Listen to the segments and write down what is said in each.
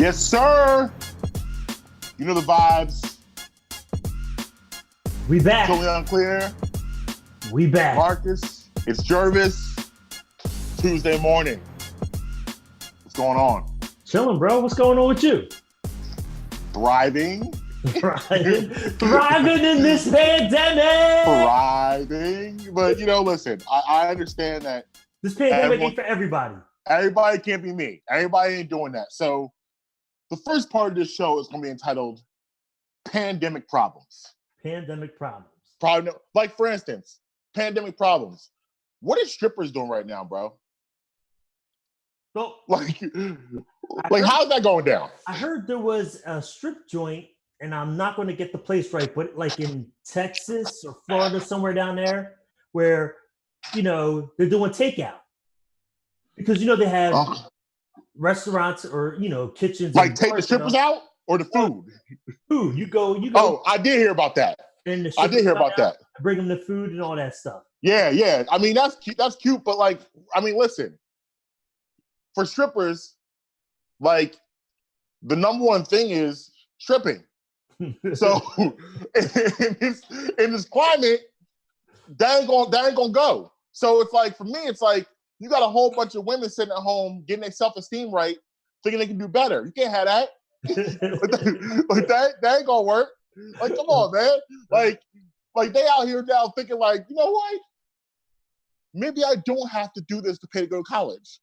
Yes, sir. You know the vibes. We back. Totally Unclear. We back. Marcus. It's Jervis. Tuesday morning. What's going on? Chilling, bro. What's going on with you? Thriving. Thriving in this pandemic. Thriving. But, listen, I understand that This pandemic ain't for everybody. Everybody can't be me. Everybody ain't doing that. So the first part of this show is going to be entitled Pandemic Problems. Pandemic problems. Like, for instance, pandemic problems. What are strippers doing right now, bro? So, how's that going down? I heard there was a strip joint, and I'm not going to get the place right, but like in Texas or Florida, somewhere down there, where, they're doing takeout. Because, they have restaurants or, kitchens. Like take the strippers out or the food? Food. You go. Oh, I did hear about that. And I did hear about that. Bring them the food and all that stuff. Yeah. I mean, that's cute, but listen. For strippers, the number one thing is stripping. So in this climate, that ain't gonna go. So it's like, for me, it's like you got a whole bunch of women sitting at home getting their self-esteem right, thinking they can do better. You can't have that. That ain't gonna work. Like, come on, man. Like they out here now thinking like, you know what? Maybe I don't have to do this to pay to go to college.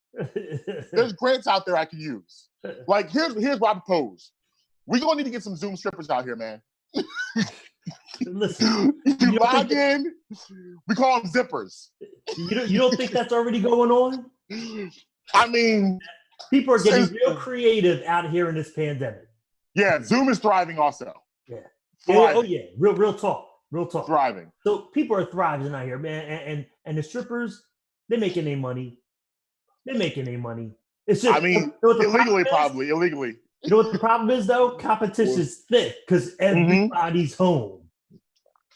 There's grants out there I can use. Like, here's what I propose. We're gonna need to get some Zoom strippers out here, man. Listen, you log in, we call them zippers. You don't think that's already going on? I mean, people are getting real creative out here in this pandemic. Yeah, Zoom is thriving also. Yeah. Oh yeah, real talk. Thriving. So people are thriving out here, man, and the strippers, they're making their money. It's just, illegally, probably. You know what the problem is, though? Competition's thick because everybody's home.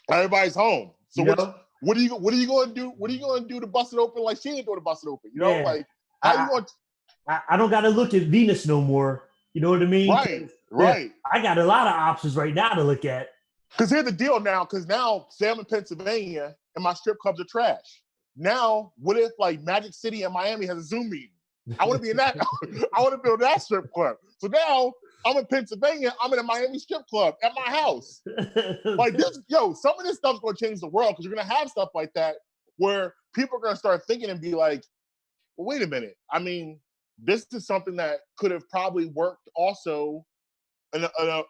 Everybody's home. So what are you going to do? What are you going to do to bust it open? Like she ain't going to bust it open. I don't got to look at Venus no more. You know what I mean? Right. I got a lot of options right now to look at. Because here's the deal now. Because now, say I'm in Pennsylvania and my strip clubs are trash. Now, what if Magic City and Miami has a Zoom meeting? I want to be in that. I want to build that strip club. So now I'm in Pennsylvania. I'm in a Miami strip club at my house. Some of this stuff's going to change the world because you're going to have stuff like that where people are going to start thinking and be like, well, wait a minute. I mean, this is something that could have probably worked also on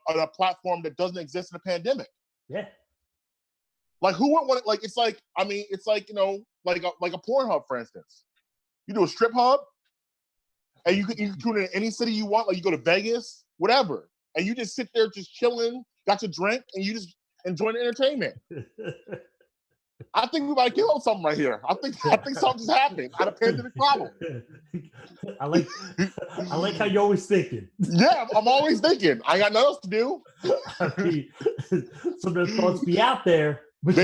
a platform that doesn't exist in a pandemic. Yeah. Like, who would want it? It's like a Pornhub, for instance. You do a strip hub, and you can tune in any city you want. Like, you go to Vegas, whatever, and you just sit there, just chilling, got your drink, and you just enjoy the entertainment. I think we might kill on something right here. I think something just happened out of pandemic problem. I like how you're always thinking. Yeah, I'm always thinking. I got nothing else to do. I mean, some of the thoughts be out there, but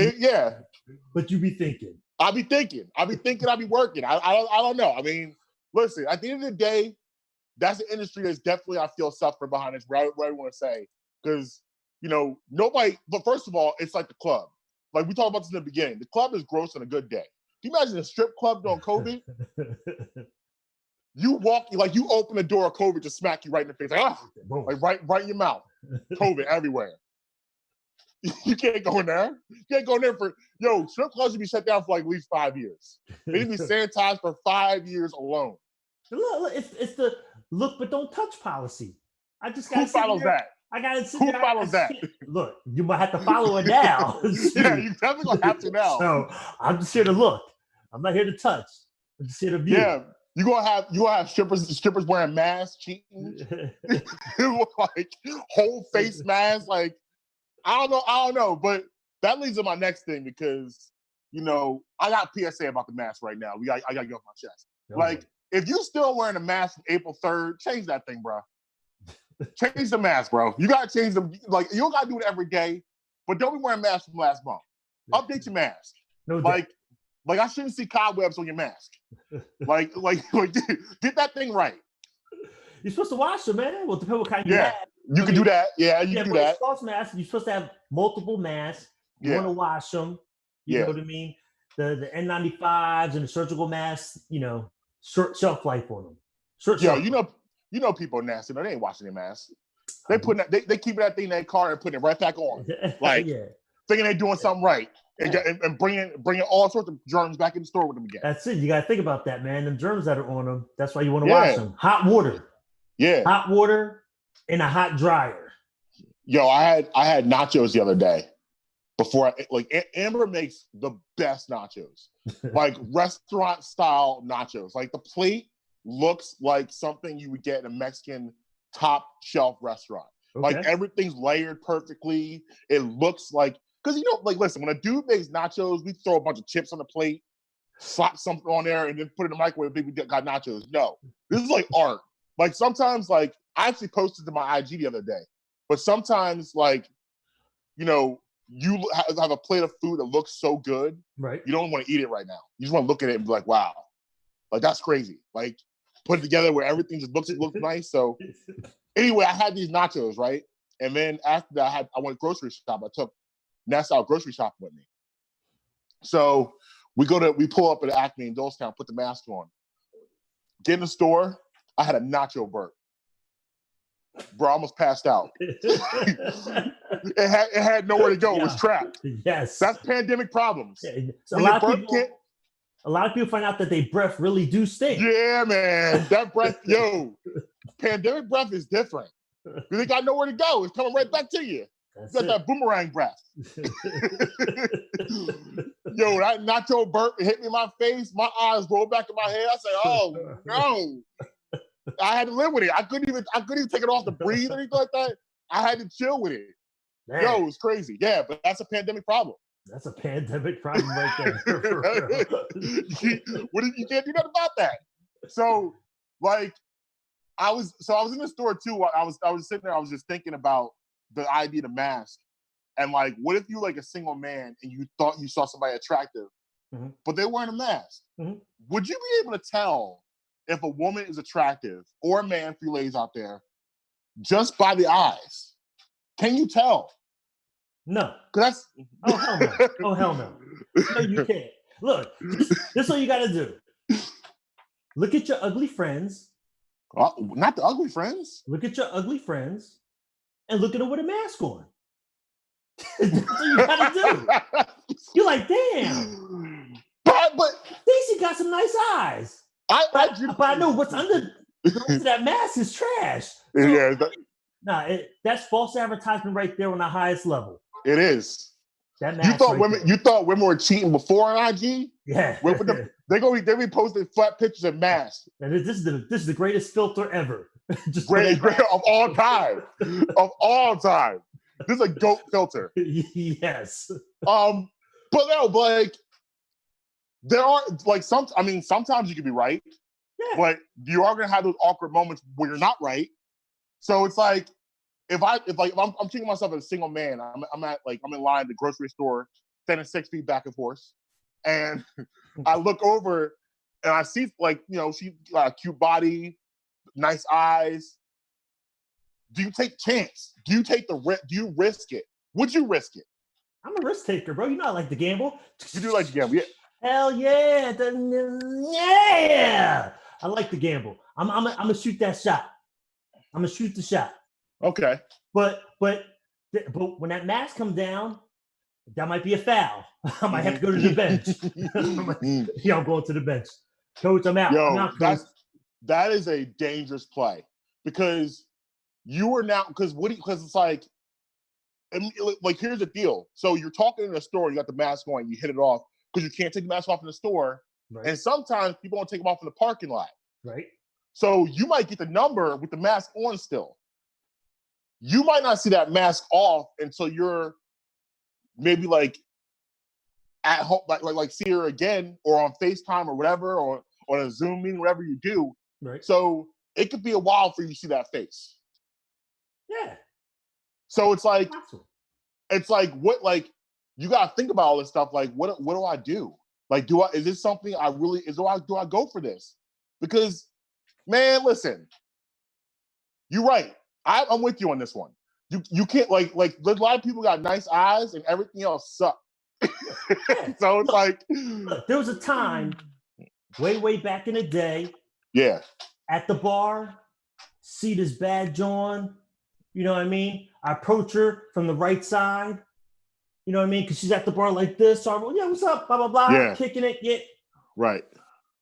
you be thinking. I be thinking. I be working. I don't know. I mean, listen, at the end of the day, that's an industry that's definitely, I feel, suffering behind this, what I want to say. Because, nobody, but first of all, it's like the club. Like we talked about this in the beginning. The club is gross on a good day. Can you imagine a strip club during COVID? You open the door of COVID to smack you right in the face. Right in your mouth. COVID everywhere. You can't go in there. You can't go in there strip clubs should be shut down for at least 5 years. They need to be sanitized for 5 years alone. Look, it's the look but don't touch policy. I just got. Who follows that? I gotta sit Who there. follows that? Look, you might have to follow it now. Yeah, you definitely gonna have to now. So I'm just here to look. I'm not here to touch. I'm just here to view. Yeah, you gonna have strippers wearing masks, cheating, whole face masks. Like I don't know, but that leads to my next thing because I got PSA about the mask right now. I gotta get off my chest. Okay. If you still wearing a mask from April 3rd, change that thing, bro. Change the mask, bro. You gotta change them. You don't gotta do it every day, but don't be wearing masks from last month. Update your mask. No doubt. I shouldn't see cobwebs on your mask. Get that thing right. You're supposed to wash them, man. Well, depending what kind you Yeah, have. you can do that. Yeah, you can do for that. sauce masks, you're supposed to have multiple masks. You Yeah. want to wash them. You know what I mean? The N95s and the surgical masks, short shelf life on them. Short Yo, shelf. you know people are nasty. No, they ain't washing their masks. They keep that thing in their car and putting it right back on, like thinking they're doing something right, and bringing all sorts of germs back in the store with them again. That's it. You got to think about that, man. Them germs that are on them. That's why you want to wash them. Hot water. Yeah. Hot water in a hot dryer. Yo, I had nachos the other day. Before Amber makes the best nachos, like restaurant style nachos. Like the plate looks like something you would get in a Mexican top shelf restaurant. Okay. Like everything's layered perfectly. It looks like, because listen, when a dude makes nachos, we throw a bunch of chips on the plate, slap something on there, and then put it in the microwave. We got nachos. No, this is like art. Like sometimes, I actually posted to my IG the other day, but sometimes you have a plate of food that looks so good, right? You don't want to eat it right now. You just want to look at it and be like, wow, like that's crazy. Like put it together where everything just looks nice. So anyway, I had these nachos, right? And then after that, I went grocery shop. I took Nessa out grocery shopping with me. So we pull up at Acme in Dolestown, put the mask on. Get in the store, I had a nacho burp. Bro, I almost passed out. It had nowhere to go. It was trapped. Yes. That's pandemic problems. Yeah. So a lot of people find out that their breath really do stink. Yeah, man. That breath, pandemic breath is different. Because it got nowhere to go. It's coming right back to you. You got that boomerang breath. Yo, that nacho burp hit me in my face. My eyes rolled back in my head. I said, oh, no. I had to live with it. I couldn't even take it off to breathe or anything like that. I had to chill with it. Man. Yo, it was crazy. Yeah, but that's a pandemic problem. That's a pandemic problem right there. You can't do nothing about that. So, I was in the store too. I was sitting there. I was just thinking about the idea of the mask, and what if you a single man and you thought you saw somebody attractive, but they're wearing a mask? Mm-hmm. Would you be able to tell if a woman is attractive or a man, for you ladies out there, just by the eyes? Can you tell? No. That's oh hell no. Oh hell no. No, you can't. Look, this is what you got to do. Look at your ugly friends. Not the ugly friends. Look at your ugly friends, and look at them with a mask on. That's what you got to do. You're like, damn. But Stacey got some nice eyes. But I know what's under that mask is trash. So, yeah. That's false advertisement right there on the highest level. It is. That mask you thought women were cheating before on IG? Yeah. They be posting flat pictures of masks. And this is the greatest filter ever. Just great of all time. Of all time. This is a GOAT filter. Yes. But no, there are sometimes you can be right, but you are gonna have those awkward moments where you're not right. So it's if I'm treating myself as a single man, I'm in line at the grocery store, standing 6 feet back and forth, and I look over and I see she got a cute body, nice eyes. Do you take chance? Do you take the risk? Do you risk it? Would you risk it? I'm a risk taker, bro. You know I like to gamble. You do like to gamble, yeah. Hell yeah! Yeah! I like to gamble. I'm gonna shoot that shot. I'm gonna shoot the shot. Okay. But when that mask comes down, that might be a foul. I might have to go to the bench. I'm going to the bench. Coach, I'm out. Yo, I'm out, Coach. That is a dangerous play because you are now because it's here's the deal. So you're talking in a store, you got the mask on, you hit it off because you can't take the mask off in the store, right. And sometimes people don't take them off in the parking lot, right? So you might get the number with the mask on still. You might not see that mask off until you're maybe at home, see her again or on FaceTime or whatever, or on a Zoom meeting, whatever you do. Right. So it could be a while for you to see that face. Yeah. So it's what you got to think about all this stuff. What do I do? Is this something do I go for this? Because, man, listen, You're right. I'm with you on this one. You can't like a lot of people got nice eyes and everything else sucks. So it's like Look, there was a time way back in the day yeah. at the bar, see this badge on, you know what I mean? I approach her from the right side, you know what I mean? Because she's at the bar like this. So I'm, yeah, what's up? Blah, blah, blah. Yeah. Kicking it, get Right.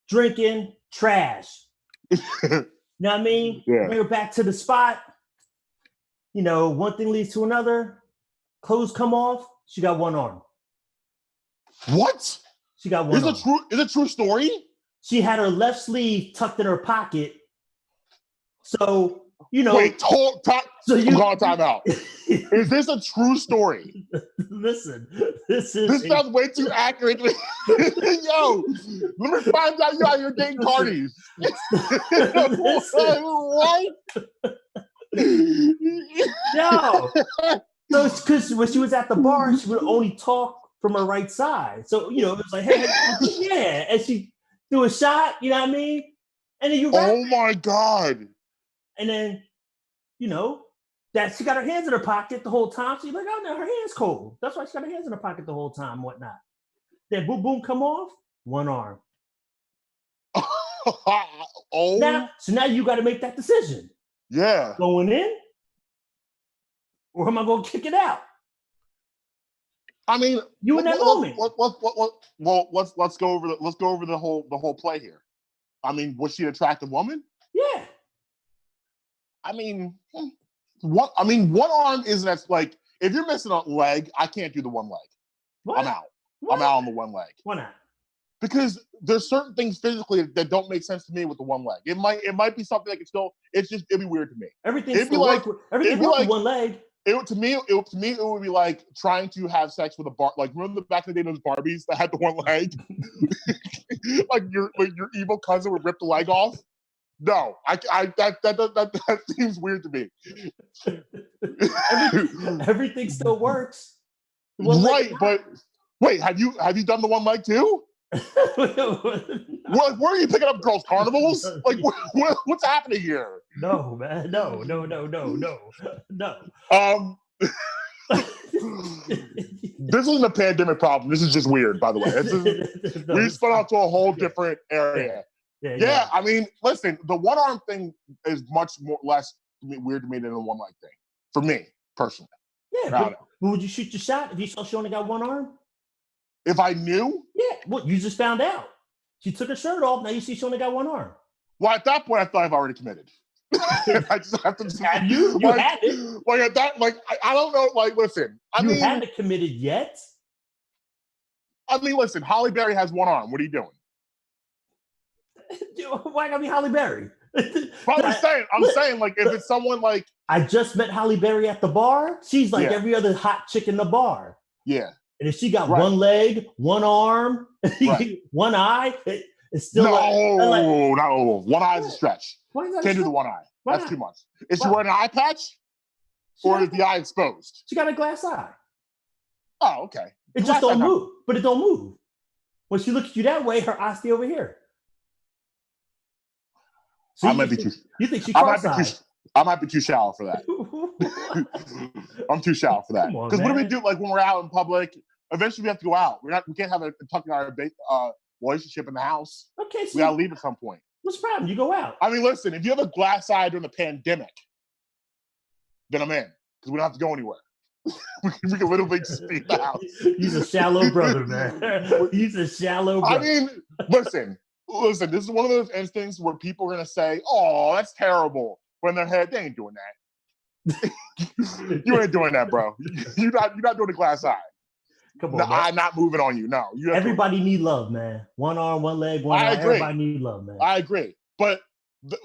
drinking, trash. You know what I mean? Yeah. Bring her back to the spot. You know, one thing leads to another. Clothes come off. She got one arm. What? She got one arm. Is it a true story? She had her left sleeve tucked in her pocket. So, you know. Wait, I'm calling time out. Is this a true story? Listen, this sounds way too accurate. Yo, let me find out you out here dating parties. What? No. So it's because when she was at the bar, she would only talk from her right side. So, you know, it was like, hey, yeah. And she threw a shot, you know what I mean? And then you oh my God. And then, you know, that she got her hands in her pocket the whole time. She's like, oh no, her hand's cold. That's why she got her hands in her pocket the whole time and whatnot. Then boom, boom, come off, one arm. Oh. So now you got to make that decision. Yeah. Going in, or am I going to kick it out? I mean, you in that moment. Well, let's go over the whole play here. I mean, was she an attractive woman? Yeah. I mean, one arm isn't as like if you're missing a leg, I can't do the one leg. What? I'm out. What? I'm out on the one leg. Why not? Because there's certain things physically that don't make sense to me with the one leg. It might be something that can still. It'd be weird to me. Everything's like one leg. To me, it would be like trying to have sex with a bar. Like remember back in the day, those Barbies that had the one leg. like your evil cousin would rip the leg off. No, that seems weird to me. Everything still works. Right, but wait, have you done the one leg too? Where are you picking up girls' carnivals? Like, what's happening here? No, man, no. This isn't a pandemic problem. This is just weird, by the way. We spun out to a whole different area. Yeah. I mean, listen, the one arm thing is much less weird to me than the one leg thing. For me, personally. Yeah, but would you shoot your shot if you saw she only got one arm? If I knew? Yeah, well, you just found out. She took her shirt off, now you see she only got one arm. Well, at that point, I thought I've already committed. I just have to say. You haven't. Like, at that, like, I don't know, like, listen. You haven't committed yet? I mean, listen, Holly Berry has one arm. What are you doing? Why gotta be Holly Berry? I'm saying, like, if it's someone like I just met Holly Berry at the bar. She's like every other hot chick in the bar. Yeah. And if she got one leg, one arm, one eye, it's still no. One eye is a stretch. Can't do the one eye. That's too much. Is she wearing an eye patch? Or is the eye exposed? She got a glass eye. Oh, okay. It just don't move. But it don't move. When she looks at you that way, her eyes stay over here. So you think she cross-eyed? I might be too shallow for that. I'm too shallow for that. Because what do we do? Like when we're out in public, eventually we have to go out. We can't have a tucking our relationship in the house. Okay, so we gotta leave at some point. What's the problem? You go out. I mean, listen, if you have a glass eye during the pandemic, then I'm in because we don't have to go anywhere. we can literally just be in the house. He's a shallow brother, man. He's a shallow brother. I mean, listen. This is one of those instances where people are gonna say, "Oh, that's terrible." When their head, they ain't doing that. You ain't doing that, bro. You're not doing a glass eye. Come on, I'm not moving on you. No, everybody need love, man. One arm, one leg, one eye. Everybody need love, man. I agree, but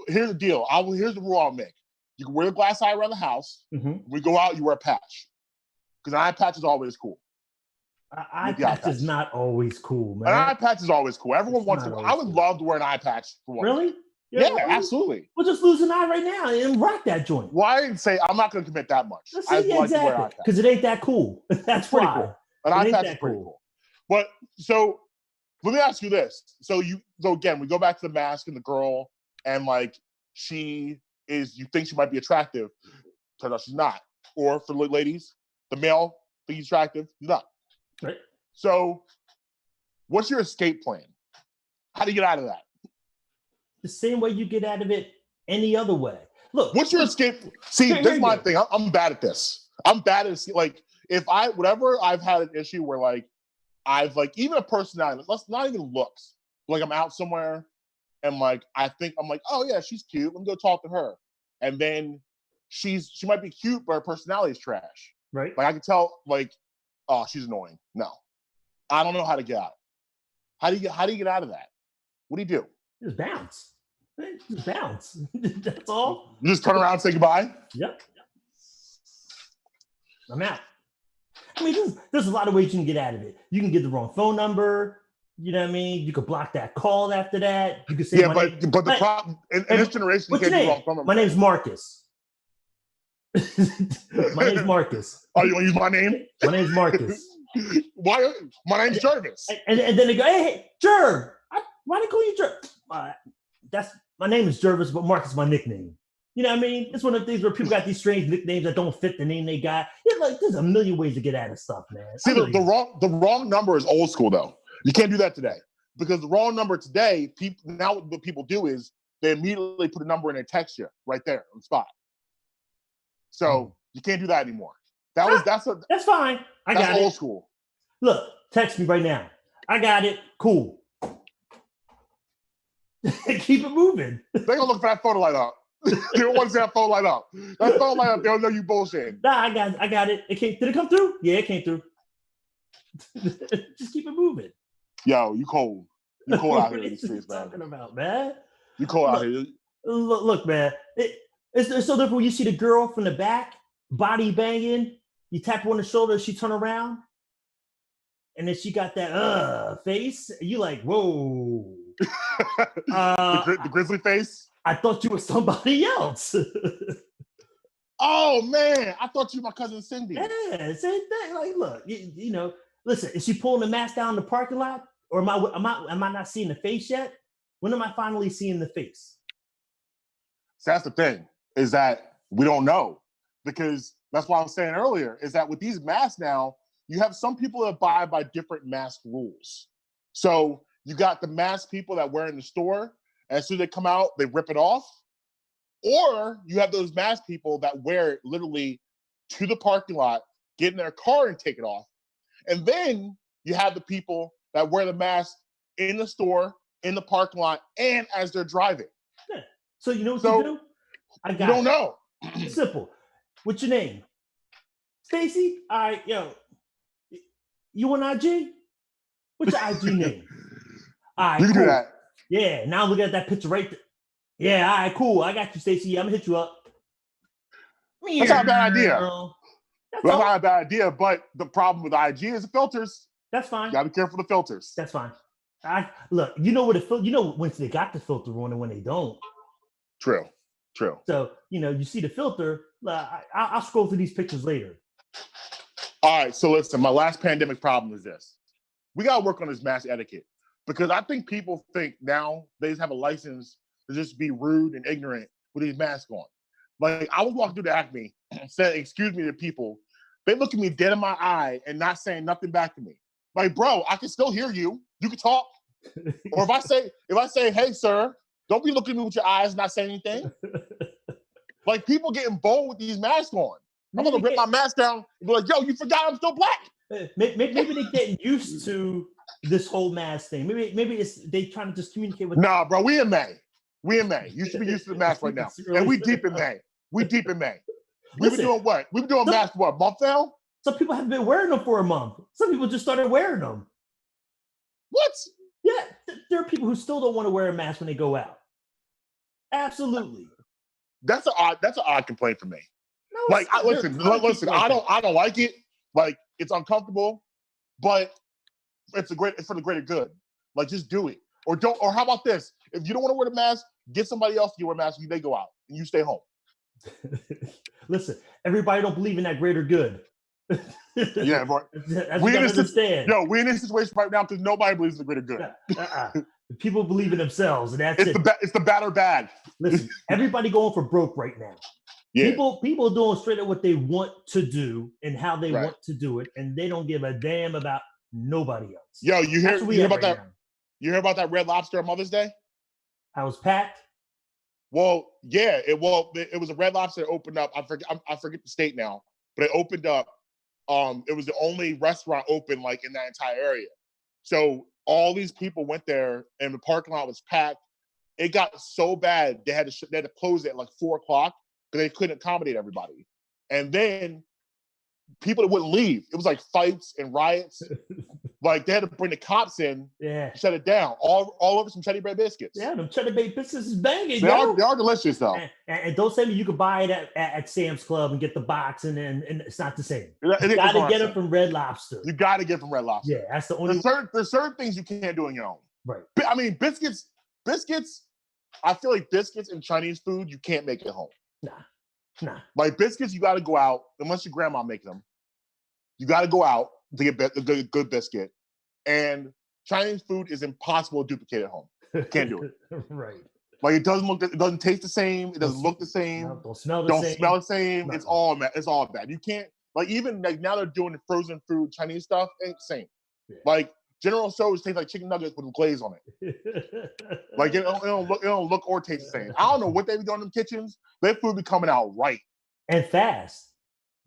here's the deal. Here's the rule I'll make. You can wear the glass eye around the house. Mm-hmm. When we go out, you wear a patch because an eye patch is always cool. Eye patch is not always cool, man. An eye patch is always cool. Everyone wants to. I would love to wear an eye patch for one. Really? Yeah, absolutely. We'll just lose an eye right now and rock that joint. Well, I didn't say I'm not going to commit that much. Exactly. Because it ain't that cool. That's pretty why. Cool. An eye patch is pretty cool. But so let me ask you this. So again, we go back to the mask and the girl, and like she is you think she might be attractive, turns out she's not. Or for ladies, the male thinks he's attractive, he's not. Right. So, what's your escape plan? How do you get out of that? The same way you get out of it any other way. Look, what's your escape? See, this is my thing. I'm bad at this. I'm bad at like whatever I've had an issue where like I've like even a personality. Let's not even looks. Like I'm out somewhere and like I think I'm like, oh yeah, she's cute. Let me go talk to her, and then she might be cute, but her personality is trash. Right. Like I can tell like, oh, she's annoying. No, I don't know how to get out. How do you get out of that? What do you do? Just bounce. Just bounce. That's all. You just turn around and say goodbye? Yep. I'm out. I mean, there's a lot of ways you can get out of it. You can get the wrong phone number. You know what I mean? You could block that call after that. You could say, yeah, but the problem in this generation, you can't do the wrong phone number. My name's Marcus. My name's Marcus. Oh, you want to use my name? My name's Marcus. Why? My name's Jervis. And then they go, hey, Jerv. Why they call you Jerv? That's my name is Jervis, but Marcus is my nickname. You know what I mean? It's one of the things where people got these strange nicknames that don't fit the name they got. Yeah, like there's a million ways to get out of stuff, man. See, the wrong number is old school though. You can't do that today because the wrong number today. What people do is they immediately put a number in their text you right there on the spot. So you can't do that anymore. That's fine. I got it. Old school. Look, text me right now. I got it. Cool. Keep it moving. They're gonna look for that photo light up. They don't want to see that phone light up. That phone light up, they don't know you bullshit. Nah, I got it. Did it come through? Yeah, it came through. Just keep it moving. Yo, you cold. You cold out here in the streets, man. Talking about, man. You cold out here. Look, man. It's so different when you see the girl from the back, body banging. You tap her on the shoulder, she turn around, and then she got that face. You like, whoa. The grizzly face. I thought you were somebody else. Oh man, I thought you were my cousin Cindy. Yeah, same thing. Like, look, you know, listen. Is she pulling the mask down in the parking lot, or am I not seeing the face yet? When am I finally seeing the face? So that's the thing, is that we don't know, because that's what I was saying earlier. Is that with these masks now, you have some people that abide by different mask rules. So you got the mask people that wear in the store. And as soon as they come out, they rip it off. Or you have those mask people that wear it literally to the parking lot, get in their car and take it off. And then you have the people that wear the mask in the store, in the parking lot, and as they're driving. Yeah. So you know what you do? You don't know. It's simple. What's your name? Stacy? All right, yo. You on IG? What's your IG name? All right, you can cool. do that. Yeah, now look at that picture right there. Yeah, all right, cool. I got you, Stacey. I'm gonna hit you up. That's not a bad idea. That's not a bad idea, but the problem with IG is the filters. That's fine. You gotta be careful of the filters. That's fine. Look, you know what you know when they got the filter on and when they don't. True. So, you know, you see the filter. I'll scroll through these pictures later. All right, so listen, my last pandemic problem is this. We gotta work on this mask etiquette. Because I think people think now they just have a license to just be rude and ignorant with these masks on. Like I was walking through the Acme, said, "Excuse me" to people. They look at me dead in my eye and not saying nothing back to me. Like, bro, I can still hear you. You can talk. Or if I say, "Hey, sir," don't be looking at me with your eyes and not saying anything. Like people getting bold with these masks on. I'm gonna rip my mask down and be like, "Yo, you forgot I'm still black." Maybe they're getting used to this whole mask thing. Maybe it's they trying to just communicate with. Nah, bro, we in May. You should be used to the mask right now. And we deep in May. We've been doing what? We've been doing masks for what, a month now? Some people haven't been wearing them for a month. Some people just started wearing them. What? Yeah, there are people who still don't want to wear a mask when they go out. Absolutely. That's an odd complaint for me. No, like, listen, I don't like it. Like, it's uncomfortable, but it's for the greater good. Like, just do it. Or how about this? If you don't want to wear the mask, get somebody else to wear a mask and they go out and you stay home. Listen, everybody don't believe in that greater good. Yeah, but we gotta understand. We're in this situation right now because nobody believes in the greater good. People believe in themselves, and that's it. It's the bad or bad. Listen, everybody going for broke right now. Yeah. People doing straight up what they want to do and how they want to do it, and they don't give a damn about nobody else. Yo, you hear about that? Now. You hear about that Red Lobster on Mother's Day? I was packed. Well, yeah, it was a Red Lobster that opened up. I forget the state now, but it opened up. It was the only restaurant open like in that entire area. So all these people went there, and the parking lot was packed. It got so bad they had to close it at like 4:00 because they couldn't accommodate everybody. And then people that wouldn't leave. It was like fights and riots. Like they had to bring the cops in, shut it down. All over some Cheddar Bay biscuits. Yeah, them Cheddar Bay biscuits is banging. They are delicious though. And don't say me you could buy it at Sam's Club and get the box, and it's not the same. You got to get it from Red Lobster. You got to get it from Red Lobster. Yeah, that's the only. There's certain things you can't do on your own. Right. I mean, biscuits. I feel like biscuits and Chinese food you can't make at home. Nah. Like biscuits, you got to go out unless your grandma makes them. You got to go out to get a good biscuit. And Chinese food is impossible to duplicate at home. Can't do it. Right. Like it doesn't taste the same. It doesn't look the same. Don't smell the same. No. It's all bad. You can't even now they're doing the frozen food Chinese stuff. Ain't the same. Yeah. Like General Tso's tastes like chicken nuggets with glaze on it. Like it don't look or taste the same. I don't know what they be doing in the kitchens. Their food be coming out right and fast,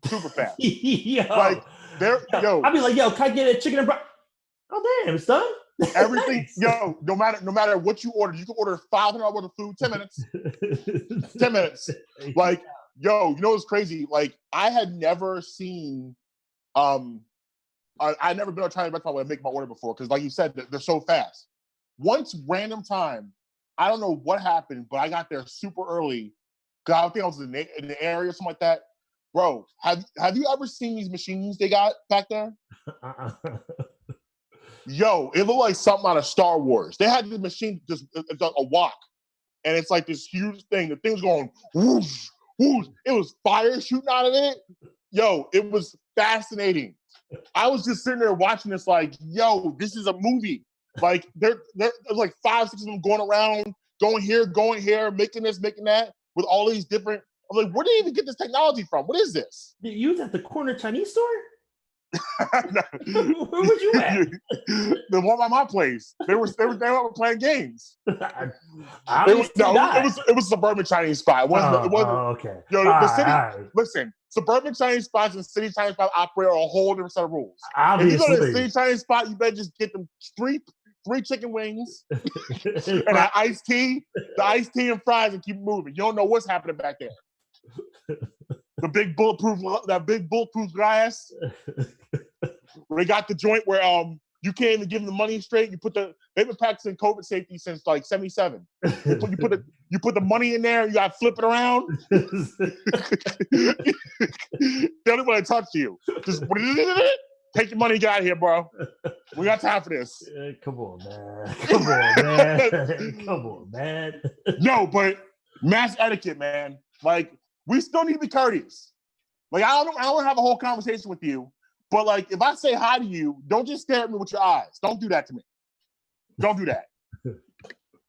super fast. I'd be like, can I get a chicken and broth? Oh damn, it's done. Everything, nice. No matter what you order, you can order $500 worth of food, 10 minutes. 10 minutes. Like, you know what's crazy? Like, I had never seen, I'd never been on a Chinese restaurant where I make my order before because, like you said, they're so fast. Once random time, I don't know what happened, but I got there super early because I think I was in the area or something like that. Bro, have you ever seen these machines they got back there? Yo, it looked like something out of Star Wars. They had this machine, it's like a wok, and it's like this huge thing. The thing was going whoosh, whoosh. It was fire shooting out of it. Yo, it was fascinating. I was just sitting there watching this like, yo, this is a movie. Like, there's like 5, 6 of them going around, going here, making this, making that, with all these different. I'm like, where did they even get this technology from? What is this? You was at the corner Chinese store? Where was you at? The one by my place. They were playing games. It was suburban Chinese spot. It wasn't. Okay. The city. Listen, suburban Chinese spots and city Chinese spots operate on a whole different set of rules. Obviously. If you go to the city Chinese spot, you better just get them three chicken wings and an iced tea, and fries, and keep moving. You don't know what's happening back there. The big bulletproof glass. Where they got the joint where you can't even give them the money straight. They've been practicing COVID safety since like 1977. You put the money in there, you gotta flip it around. They don't want to talk to you. Just take your money, get out of here, bro. We got time for this. Come on, man. No, but mass etiquette, man. Like, we still need to be courteous. Like, I don't want to have a whole conversation with you, but like, if I say hi to you, don't just stare at me with your eyes. Don't do that to me. Don't do that. And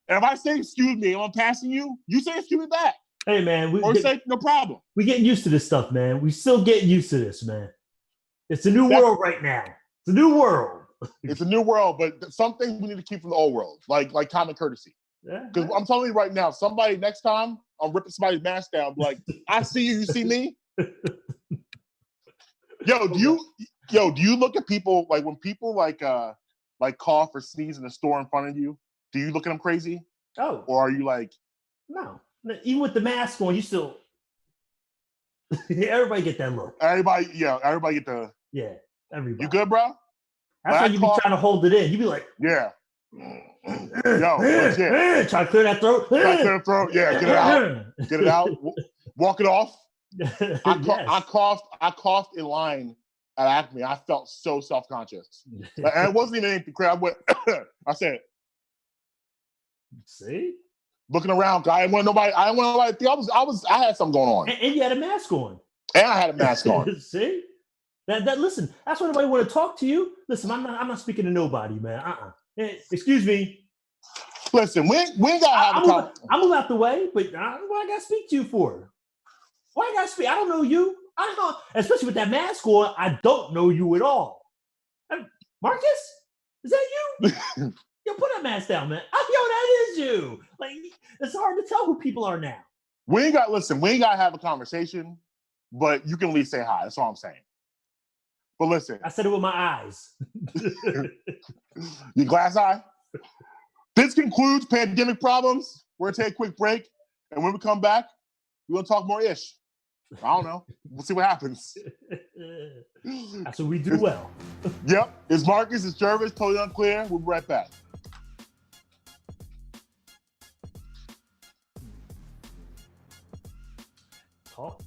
if I say excuse me, I'm passing you, you say excuse me back. Hey, man. Say no problem. We're getting used to this stuff, man. We still getting used to this, man. It's a new world right now. It's a new world. It's a new world, but some things we need to keep from the old world, like common courtesy. Because I'm telling you right now, somebody next time I'm ripping somebody's mask down, like, I see you, you see me. Do you look at people like when people like cough or sneeze in the store in front of you? Do you look at them crazy? Oh, or are you like, no? Even with the mask on, you still. Everybody get that look. Everybody get the. Yeah, everybody. You good, bro? That's why you be trying to hold it in. You be like, yeah. Legit. Try to clear that throat. Yeah, get it out. Get it out. Walk it off. I coughed in line at Acme. I felt so self-conscious. And it wasn't even anything crazy. I said, see? Looking around, I didn't want nobody to think I had something going on. And you had a mask on. And I had a mask on. See? That listen, that's why nobody want to talk to you. Listen, I'm not speaking to nobody, man. Excuse me. Listen, we ain't gotta have a conversation. I'm move out the way, but what I gotta speak to you for? Why I gotta speak? I don't know you. I don't, especially with that mask on. I don't know you at all. Marcus, is that you? Yo, put that mask down, man. Oh, yo, that is you. Like, it's hard to tell who people are now. We ain't gotta have a conversation, but you can at least say hi. That's all I'm saying. But listen, I said it with my eyes. Your glass eye. This concludes pandemic problems. We're gonna take a quick break, and when we come back, we're gonna talk more ish. I don't know. We'll see what happens. That's what we do well. Yep. It's Marcus, it's Jervis, totally unclear. We'll be right back. Talk.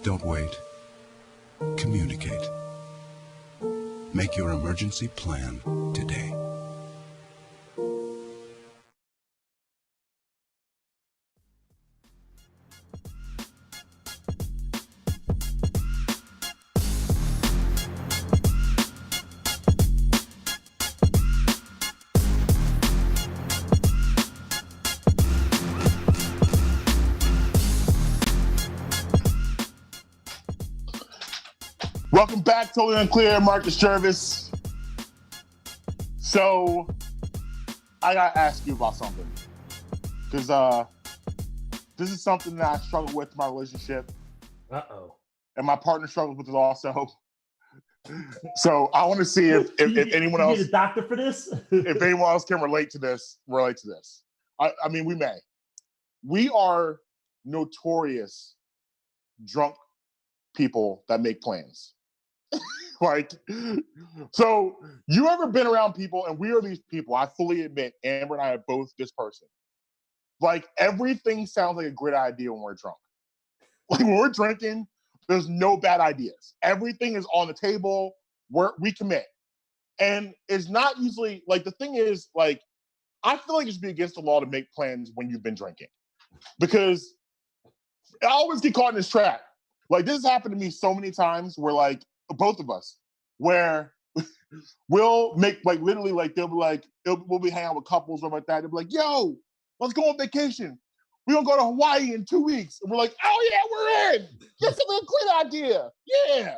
Don't wait. Communicate. Make your emergency plan today. Welcome back, Totally Unclear, Marcus Jervis. So, I gotta ask you about something. Because this is something that I struggle with in my relationship. Uh-oh. And my partner struggles with it also. So, I want to see if anyone else... You need a doctor for this? if anyone else can relate to this. I mean, we may. We are notorious drunk people that make plans. Like, so you ever been around people, and we are these people, I fully admit, Amber and I are both this person. Like, everything sounds like a great idea when we're drunk. Like, when we're drinking, there's no bad ideas. Everything is on the table, we commit. And it's not usually, like, the thing is, like, I feel like it should be against the law to make plans when you've been drinking. Because I always get caught in this trap. Like, this has happened to me so many times where, like, both of us, where we'll make, like, literally, like, they'll be like, we'll be hanging out with couples or like that. They'll be like, yo, let's go on vacation. We're gonna go to Hawaii in 2 weeks. And we're like, oh yeah, we're in. This is a great idea. Yeah.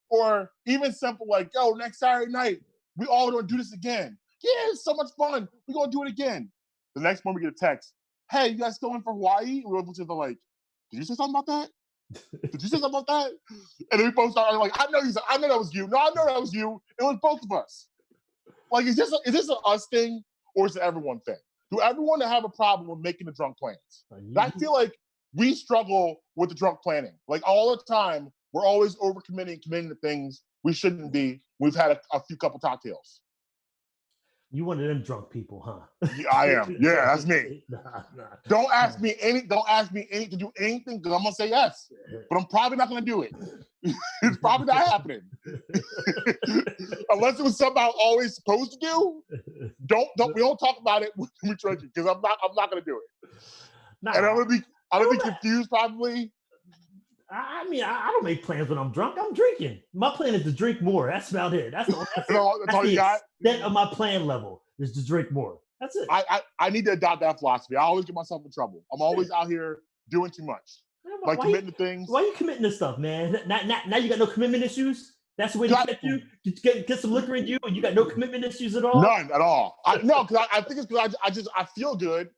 Or even simple, like, yo, next Saturday night, we all gonna do this again. Yeah, it's so much fun. We're gonna do it again. The next moment we get a text, hey, you guys going for Hawaii? And we're both just like, did you say something about that? Did you say something about that? And then we both started like, I know that was you. No, I know that was you. It was both of us. Like, is this an us thing or is it everyone thing? Do everyone have a problem with making the drunk plans? I feel like we struggle with the drunk planning. Like, all the time, we're always overcommitting, committing to things we shouldn't be. We've had a few couple cocktails. You one of them drunk people, huh? Yeah, I am. Yeah, that's me. Nah. Don't ask me to do anything because I'm gonna say yes, but I'm probably not gonna do it. It's probably not happening. Unless it was something I was always supposed to do. We don't talk about it when we drinking, because I'm not gonna do it. Nah, And I'm gonna be confused probably. I mean, I don't make plans when I'm drunk. I'm drinking. My plan is to drink more. That's about it. That's all the you got? extent of my plan level is to drink more. That's it. I need to adopt that philosophy. I always get myself in trouble. I'm always out here doing too much. Like committing to things. Why are you committing to stuff, man? Now you got no commitment issues? That's the way to catch you? Get some liquor in you and you got no commitment issues at all? None at all. Because I think it's because I feel good.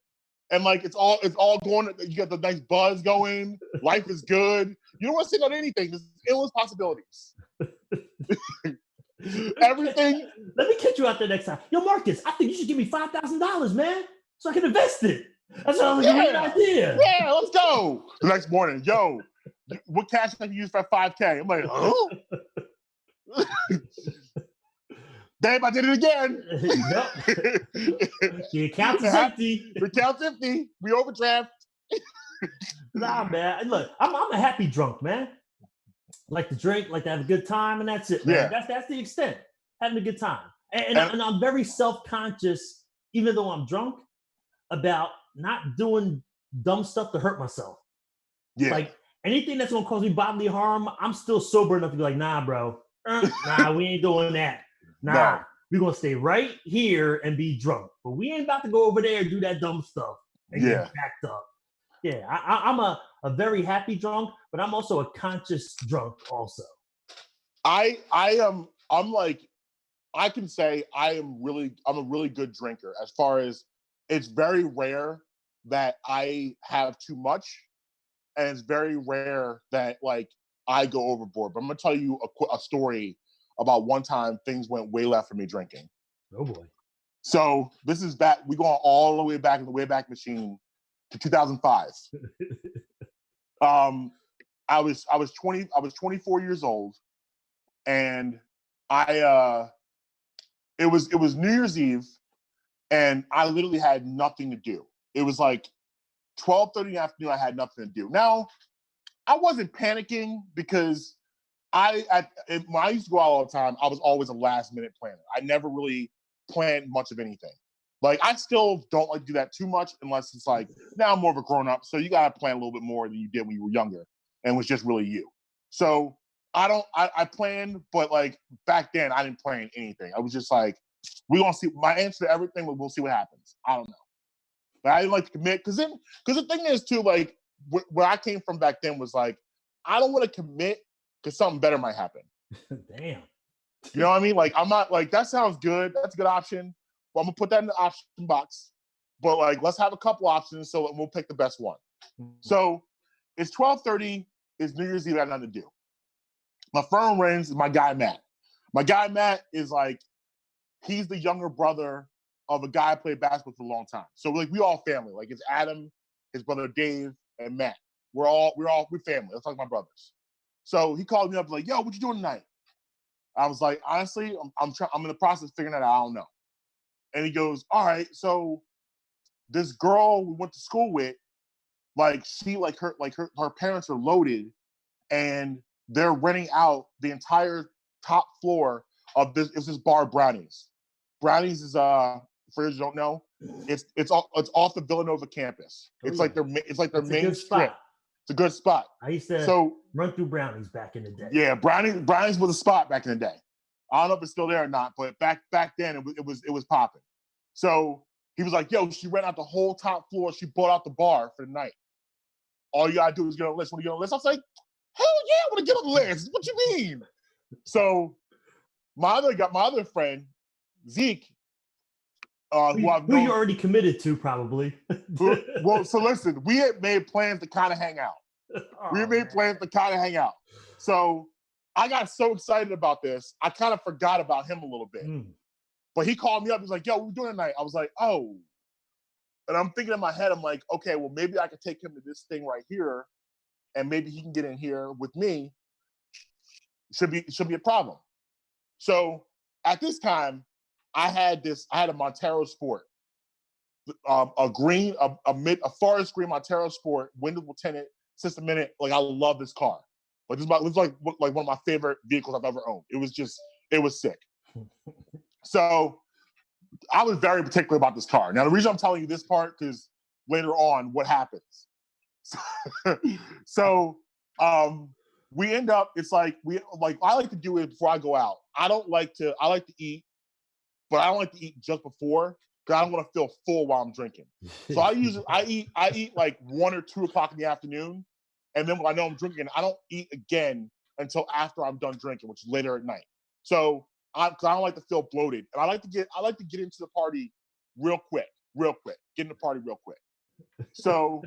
And like it's all going. You got the nice buzz going. Life is good. You don't want to sit on anything. There's endless possibilities. Everything. Let me catch you out there next time. Yo, Marcus, I think you should give me $5,000, man, so I can invest it. That sounds like a great idea. Yeah, let's go. The next morning, yo, what cash can you use for $5K? I'm like, huh? Babe, I did it again. The account is empty. The account's empty. We overdraft. Nah, man. Look, I'm a happy drunk, man. Like to drink, like to have a good time, and that's it, man. Yeah. That's the extent. Having a good time. And I'm very self-conscious, even though I'm drunk, about not doing dumb stuff to hurt myself. Yeah. Like anything that's gonna cause me bodily harm, I'm still sober enough to be like, nah, bro. Nah, we ain't doing that. Nah, no. We're gonna stay right here and be drunk. But we ain't about to go over there and do that dumb stuff and get backed up. Yeah, I'm a very happy drunk, but I'm also a conscious drunk also. I'm like, I can say I'm a really good drinker. As far as it's very rare that I have too much, and it's very rare that like I go overboard. But I'm gonna tell you a story about one time things went way left for me drinking. Oh boy. So this is back, we going all the way back in the Wayback Machine to 2005. I was 24 years old, and it was New Year's Eve, and I literally had nothing to do. It was like 12:30 in the afternoon, I had nothing to do. Now, I wasn't panicking because when I used to go out all the time, I was always a last minute planner. I never really planned much of anything. Like, I still don't like to do that too much unless it's like, now I'm more of a grown up, so you gotta plan a little bit more than you did when you were younger and it was just really you. So I planned, but like back then I didn't plan anything. I was just like, we're gonna see. My answer to everything, but we'll see what happens. I don't know. But I didn't like to commit because the thing is too, like where I came from back then was like, I don't want to commit because something better might happen. Damn. You know what I mean? Like, I'm not like, that sounds good. That's a good option. Well, I'm gonna put that in the option box. But like, let's have a couple options so we'll pick the best one. Mm-hmm. So it's 12:30. It's New Year's Eve. I got nothing to do. My phone rings. My guy Matt. My guy Matt is like, he's the younger brother of a guy I played basketball for a long time. So like, we all family. Like, it's Adam, his brother Dave, and Matt. We're family. That's like my brothers. So he called me up like, yo, what you doing tonight? I was like, honestly, I'm in the process of figuring that out. I don't know. And he goes, all right, so this girl we went to school with, like, her parents are loaded and they're renting out the entire top floor of this. It's this bar, Brownies. Brownies is for those who don't know, it's off the Villanova campus. It's like their main strip. It's a good spot. I used to run through Brownies back in the day. Yeah, Brownies was a spot back in the day. I don't know if it's still there or not, but back then it was popping. So he was like, yo, she rent out the whole top floor. She bought out the bar for the night. All you gotta do is get on the list. Want to get on the list? I was like, hell yeah, I want to get on the list. What you mean? So my other friend, Zeke, who you already committed to, probably. Well, so listen, we had made plans to kind of hang out. So I got so excited about this, I kind of forgot about him a little bit. But he called me up. He's like, yo, what we doing tonight? I was like, oh. And I'm thinking in my head, I'm like, okay, well, maybe I could take him to this thing right here, and maybe he can get in here with me. Should be a problem. So at this time, I had a Montero Sport, a forest green Montero Sport, window tinted, system in it. Like, I love this car. Like this was like one of my favorite vehicles I've ever owned. It was sick. So I was very particular about this car. Now the reason I'm telling you this part because later on, what happens? So we end up. It's like I like to do it before I go out. I like to eat, but I don't like to eat just before because I don't want to feel full while I'm drinking. So I eat like 1 or 2 o'clock in the afternoon, and then when I know I'm drinking, I don't eat again until after I'm done drinking, which is later at night. So I don't like to feel bloated, and I like to get into the party real quick, get in the party real quick. So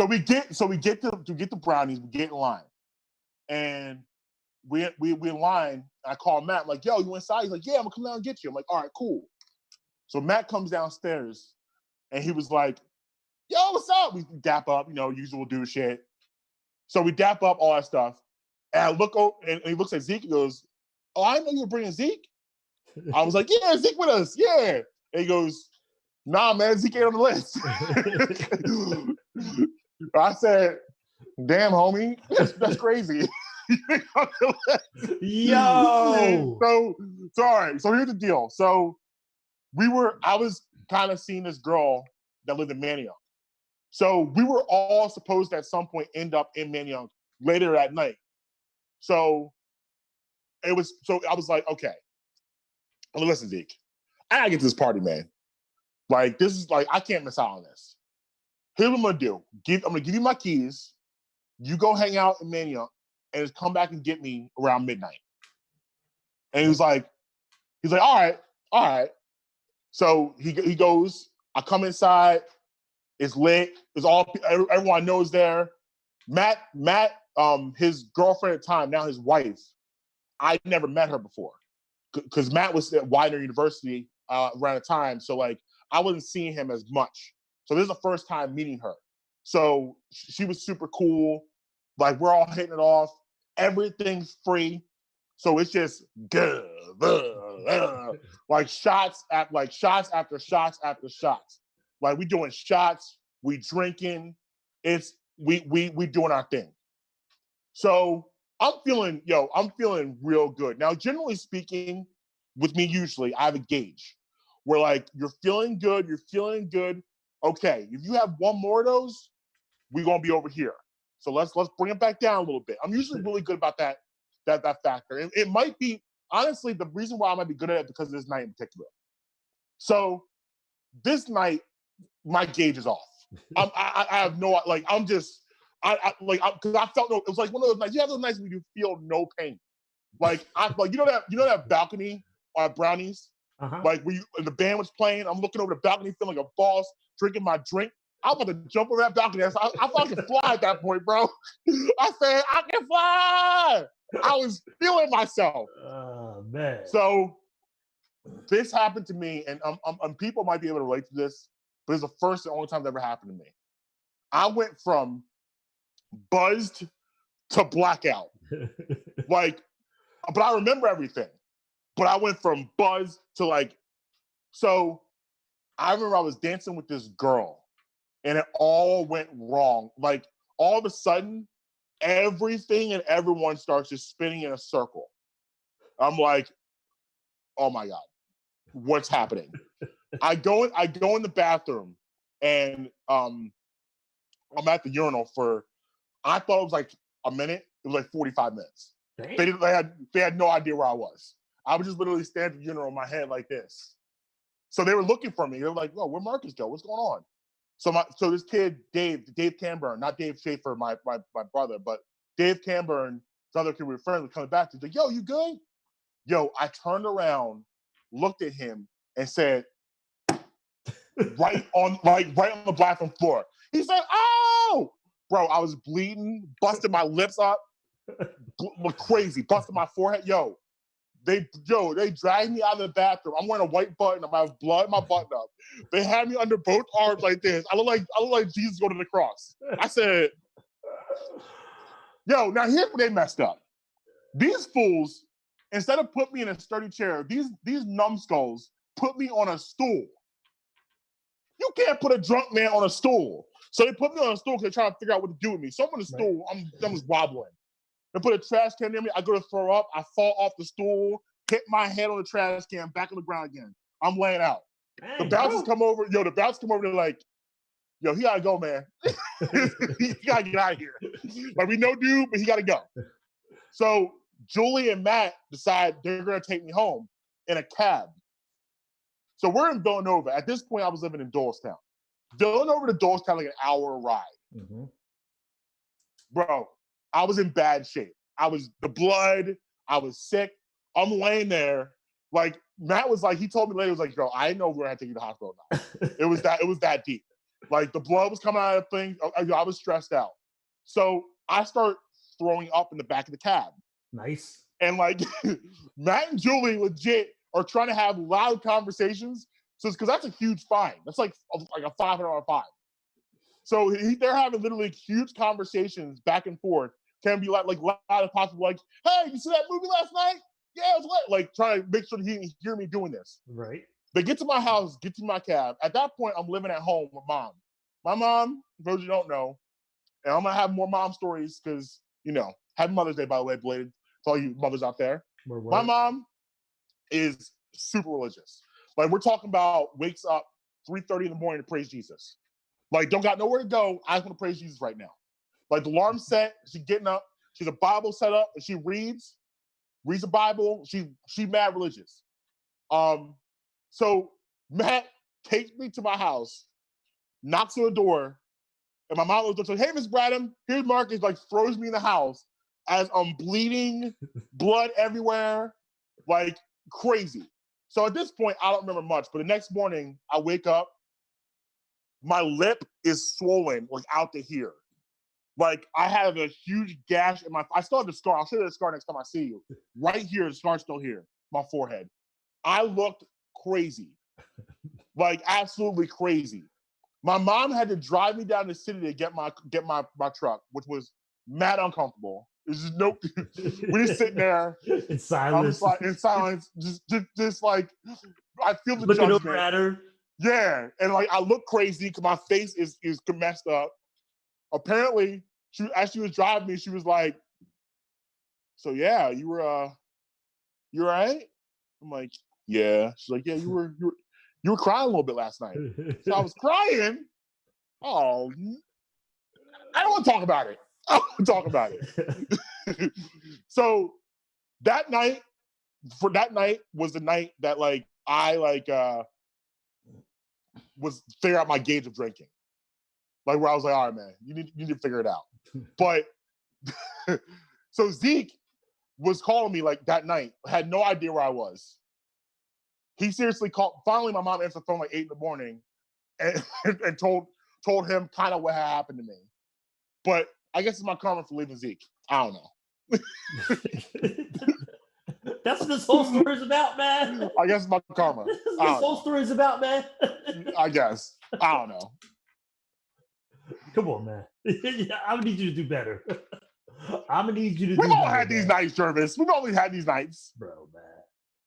we get the brownies, we get in line, and we in line. I call Matt, I'm like, yo, you inside? He's like, yeah, I'm gonna come down and get you. I'm like, all right, cool. So Matt comes downstairs, and he was like, yo, what's up? We dap up, usual dude shit. So we dap up, all that stuff. And I look over, and he looks at Zeke and goes, oh, I know you were bringing Zeke. I was like, yeah, Zeke with us, yeah. And he goes, nah, man, Zeke ain't on the list. I said, damn, homie, that's crazy. Yo. So all right. So here's the deal. So I was kind of seeing this girl that lived in Manayunk. So we were all supposed to at some point end up in Manayunk later that night. So I was like, okay, well, listen, Zeke, I gotta get to this party, man. Like, this is like, I can't miss out on this. Here's what I'm gonna do. I'm gonna give you my keys. You go hang out in Manayunk and just come back and get me around midnight. And he was like, all right. So he goes, I come inside, it's lit, everyone knows there. Matt, his girlfriend at the time, now his wife, I never met her before. Because Matt was at Widener University around the time, so like I wasn't seeing him as much. So this is the first time meeting her. So she was super cool. Like we're all hitting it off. Everything's free. So it's just like shots after shots after shots. Like we doing shots, we drinking. We doing our thing. So I'm feeling real good. Now, generally speaking, with me usually, I have a gauge where like you're feeling good. Okay, if you have one more of those, we're gonna be over here. So let's bring it back down a little bit. I'm usually really good about that factor. It might be honestly the reason why I might be good at it because of this night in particular. So this night, my gauge is off. I have no like. I'm just. Because I felt no. It was like one of those nights. You have those nights where you feel no pain. Like you know that balcony on Brownies. Uh-huh. Like when the band was playing, I'm looking over the balcony, feeling like a boss, drinking my drink. I'm about to jump over that balcony. I thought I could fly at that point, bro. I said I can fly. I was feeling myself. Oh man. So this happened to me, and people might be able to relate to this, but it's the first and only time that ever happened to me. I went from buzzed to blackout. But I remember everything. But I went from buzz to like, so I remember I was dancing with this girl and it all went wrong. Like all of a sudden, everything and everyone starts just spinning in a circle. I'm like, oh my God, what's happening? I go in the bathroom and I'm at the urinal for, I thought it was like a minute. It was like 45 minutes. They had no idea where I was. I was just literally standing at the urinal in my head like this. So they were looking for me. They were like, "Whoa, where Marcus go? What's going on?" So this kid, Dave Camburn, not Dave Schaefer, my brother, but Dave Camburn, this other kid we were friends with, coming back. He's like, "Yo, you good?" Yo, I turned around, looked at him, and said, right on the bathroom floor. He said, "Oh!" Bro, I was bleeding, busted my lips up, crazy, busted my forehead. They dragged me out of the bathroom. I'm wearing a white button. I have blood in my button up. They had me under both arms like this. I look like Jesus going to the cross. I said, "Yo, now here's where they messed up. These fools, instead of put me in a sturdy chair, these numbskulls put me on a stool. You can't put a drunk man on a stool. So they put me on a stool because they're trying to figure out what to do with me. So I'm on the stool, I'm just wobbling. They put a trash can near me. I go to throw up. I fall off the stool, hit my head on the trash can, back on the ground again. I'm laying out. The bouncers come over. The bouncers come over. They're like, yo, he gotta go, man. He gotta get out of here. Like, we know dude, but he gotta go. So Julie and Matt decide they're gonna take me home in a cab. So we're in Villanova. At this point, I was living in Doylestown. Villanova to Doylestown, like an hour ride. Mm-hmm. Bro, I was in bad shape. I was the blood. I was sick. I'm laying there. Like, Matt was like, he told me later, he was like, yo, I didn't know we were going to take you to the hospital now. It was that deep. Like, the blood was coming out of things. I was stressed out. So I start throwing up in the back of the cab. Nice. And like, Matt and Julie legit are trying to have loud conversations. So it's because that's a huge fine. That's like a $500 fine. So they're having literally huge conversations back and forth. Can be like loud as possible. Like, hey, you see that movie last night? Yeah, it was lit. Like, trying to make sure he can hear me doing this. Right. They get to my house, get to my cab. At that point, I'm living at home with mom. My mom, for those you don't know, and I'm gonna have more mom stories because, happy Mother's Day, by the way, belated to all you mothers out there. My mom is super religious. Like, we're talking about wakes up 3:30 in the morning to praise Jesus. Like, don't got nowhere to go. I just want to praise Jesus right now. Like, the alarm set, she's getting up, she's a Bible set up, and she reads the Bible. She mad religious. So Matt takes me to my house, knocks on the door, and my mom was like, hey, Miss Bradham, here's Marcus, like, throws me in the house as I'm bleeding, blood everywhere, like crazy. So at this point, I don't remember much, but the next morning, I wake up, my lip is swollen, like out to here. Like, I have a huge gash in I still have the scar. I'll show you the scar next time I see you. Right here, the scar's still here, my forehead. I looked crazy. Like, absolutely crazy. My mom had to drive me down the city to get my truck, which was mad uncomfortable. It's just we're just sitting there in silence. In silence, just like, I feel the looking judgment. over at her. Yeah, and like, I look crazy because my face is messed up. Apparently, as she was driving me, she was like, "So yeah, you were all right?" I'm like, "Yeah." She's like, "Yeah, you were crying a little bit last night." So I was crying. Oh, I don't want to talk about it. I don't want to talk about it. So that night was the night that, like, I was figure out my gauge of drinking. Like, where I was like, all right, man, you need to figure it out. But so Zeke was calling me like that night, had no idea where I was. He seriously called. Finally, my mom answered the phone like 8 in the morning and told him kind of what had happened to me. But I guess it's my karma for leaving Zeke. I don't know. That's what this whole story is about, man. I guess it's my karma. This whole story is about, man. I guess. I don't know. Come on, man. I'm gonna need you to do better. I'm gonna need you to do We've better. all had these nights, Jervis. We've always had these nights. Bro, man.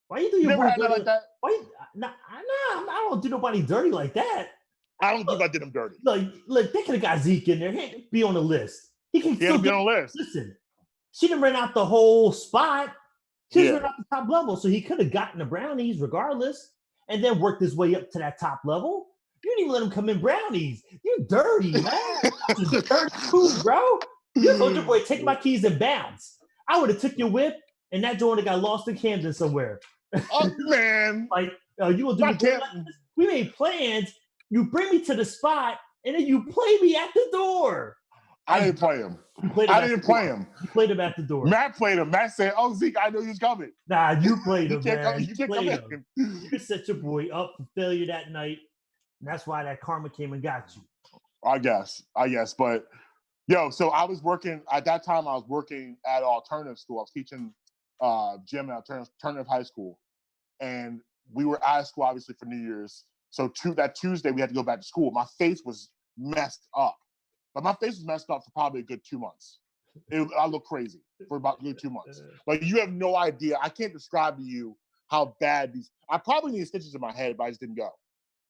Why you do your never had that like that? Why? Nah, I don't do nobody dirty like that. I don't think I did him dirty. Look, they could have got Zeke in there. He'd be on the list. He can still be on the list. Listen, she didn't rent out the whole spot. She just ran out the top level, so he could have gotten the brownies regardless, and then worked his way up to that top level. You didn't even let him come in brownies. You dirty, man. Dirty food, bro. You told your boy, take my keys and bounce. I would have took your whip, and that joint got lost in Camden somewhere. Oh, man. Like, you will do like this? We made plans. You bring me to the spot, and then you play me at the door. I didn't play him. I didn't play him. You played him at the door. Matt played him. Matt said, "Oh, Zeke, I know you was coming." Nah, you played him, man. You played him. You set your boy up for failure that night, and that's why that karma came and got you. I guess. But, so I was working, at that time, I was working at alternative school. I was teaching gym at alternative high school. And we were out of school, obviously, for New Year's. So that Tuesday, we had to go back to school. My face was messed up. But my face was messed up for probably a good 2 months. I looked crazy for about a good 2 months. Like, you have no idea. I can't describe to you how bad I probably need stitches in my head, but I just didn't go.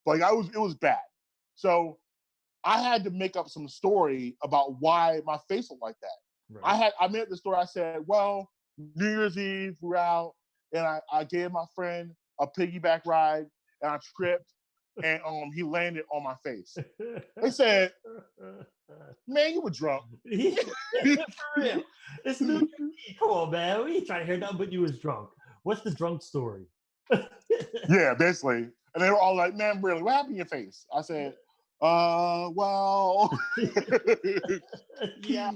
Like, it was bad. So I had to make up some story about why my face looked like that. Right. I made the story. I said, well, New Year's Eve, we're out, and I gave my friend a piggyback ride, and I tripped, and he landed on my face. They said, man, you were drunk. For real. It's New Year's Eve. Come on, man. We ain't trying to hear nothing but you was drunk. What's the drunk story? Yeah, basically. And they were all like, man, really, what happened to your face? I said, well. Yeah.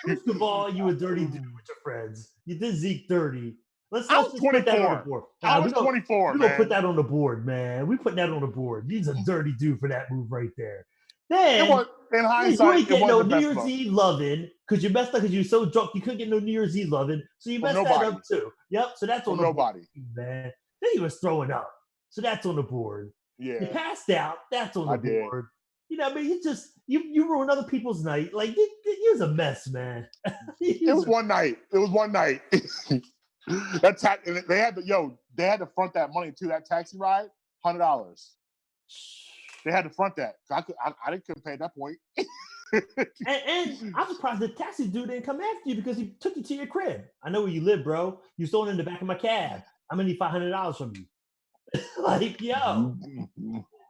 First of all, you a dirty dude with your friends. You did Zeke dirty. Let's was just put that on the 24. board. I was 24, We're man. gonna put that on the board, man. We putting that on the board. He's a dirty dude for that move right there. Then It was, in you hindsight, ain't it getting was no the New best Year's look. Eve loving because you messed up because you were so drunk you couldn't get no New Year's Eve loving. So you From messed that nobody. up too. Yep. So that's on From the nobody. board, man. Then he was throwing up. So that's on the board. You Yeah, passed out. That's on the I did. board. You know, what I mean, you ruined other people's night. Like you was a mess, man. It was one night. It was one night. They had to front that money too. That taxi ride, $100. They had to front that. I couldn't pay at that point. and I'm surprised the taxi dude didn't come after you because he took you to your crib. I know where you live, bro. You stole it in the back of my cab. I'm gonna need $500 from you. Like, yo,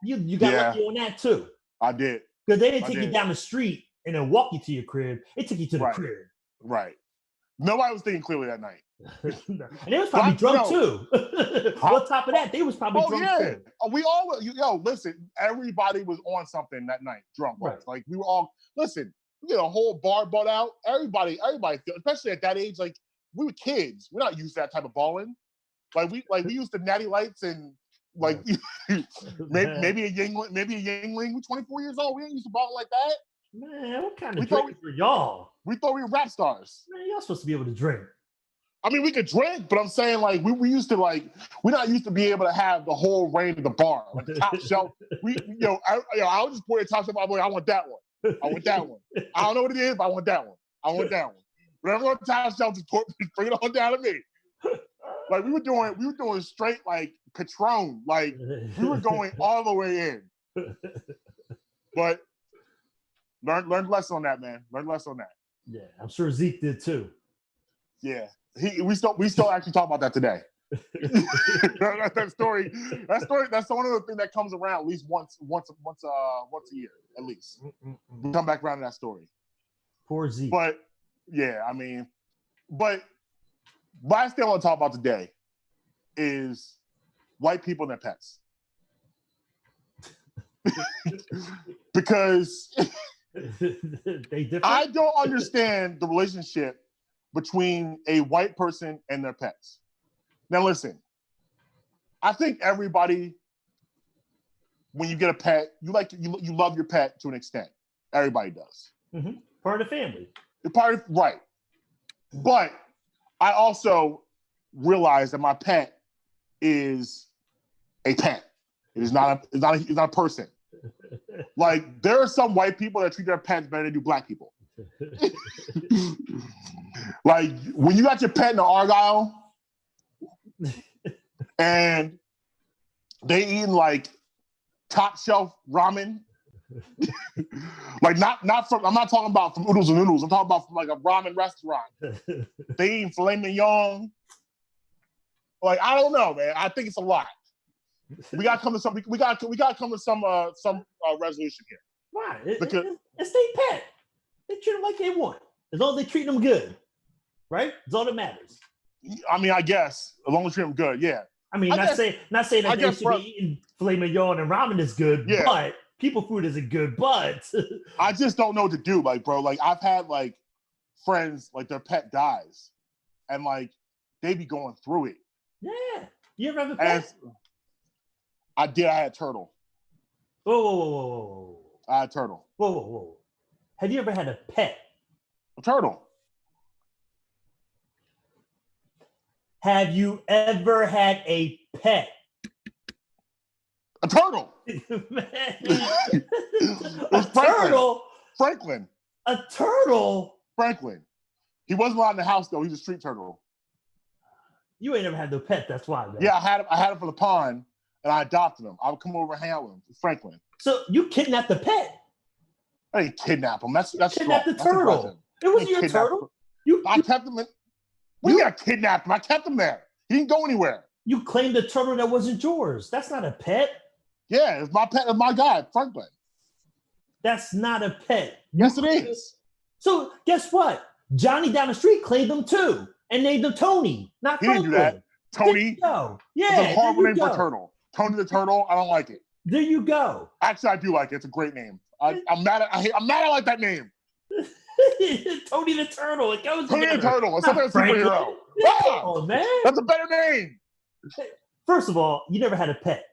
you got lucky on that too. I did. Because they didn't take you down the street and then walk you to your crib. They took you to the crib. Right. Nobody was thinking clearly that night. And they was probably drunk too. On top of that, they was probably drunk too. We all, listen, everybody was on something that night, drunk. Right. Like we were all, listen, we get a whole bar bought out. Everybody, especially at that age, like we were kids. We're not used to that type of balling. Like we used to Natty Lights and like maybe a Yingling. We're 24 years old. We ain't used to ball like that. Man, what kind of drink for y'all? We thought we were rap stars. Man, y'all supposed to be able to drink. I mean, we could drink, but I'm saying like we used to we're not used to be able to have the whole range of the bar, like the top shelf. I was just pouring top shelf. I want that one. I want that one. I don't know what it is, but I want that one. I want that one. Whatever on the top shelf, just bring it on down to me. Like we were doing straight like Patron. Like we were going all the way in. But learned lesson on that, man. Learned lesson on that. Yeah, I'm sure Zeke did too. Yeah. We still actually talk about that today. that story. That's one of the things that comes around at least once a year, at least. We come back around to that story. Poor Zeke. But yeah, I mean, but last thing I want to talk about today is white people and their pets. Because I don't understand the relationship between a white person and their pets. Now listen, I think everybody, when you get a pet, you love your pet to an extent. Everybody does. Mm-hmm. Part of the family. Right. But I also realize that my pet is a pet. It's not a person. Like there are some white people that treat their pets better than do black people. Like when you got your pet in the Argyle and they eating like top shelf ramen, like not from, I'm not talking about from Oodles and Noodles. I'm talking about from like a ramen restaurant. They eating filet mignon. Like I don't know, man. I think it's a lot. We gotta come to some. We gotta come to some resolution here. Why? It's their pet. They treat them like they want. As long as they treat them good, right? That's all that matters. I mean, I guess as long as you treat them good, yeah. I mean, not saying that they should be eating filet mignon and ramen is good, yeah. But people food isn't good. But I just don't know what to do, like, bro. Like, I've had like friends, like their pet dies, and like they be going through it. Yeah, you ever have a pet? I did. I had a turtle. Whoa. I had a turtle. Whoa. Have you ever had a pet? A turtle. Have you ever had a pet? A turtle. A turtle? Franklin. A turtle? Franklin. He wasn't allowed in the house, though. He was a street turtle. You ain't never had no pet. That's why, man. Yeah, I had him from the pond, and I adopted him. I would come over and hang out with him. Franklin. So you kidnapped the pet. I didn't kidnap him. That's Kidnapped the That's turtle. aggressive. It wasn't your Kidnapped turtle. him. I kept him in. We got kidnapped him. I kept him there. He didn't go anywhere. You claimed a turtle that wasn't yours. That's not a pet. Yeah, it's my pet. It's my guy, Franklin. That's not a pet. Yes, it is. So guess what? Johnny down the street claimed them too and named him Tony, not He Franklin. didn't do that. Tony. Go. Yeah. It's a horrible name for a turtle. Tony the Turtle. I don't like it. There you go. Actually, I do like it. It's a great name. I'm mad at I like that name. Tony the Turtle. It goes Tony together. the Turtle. It's something superhero. Oh man. That's a better name. First of all, you never had a pet.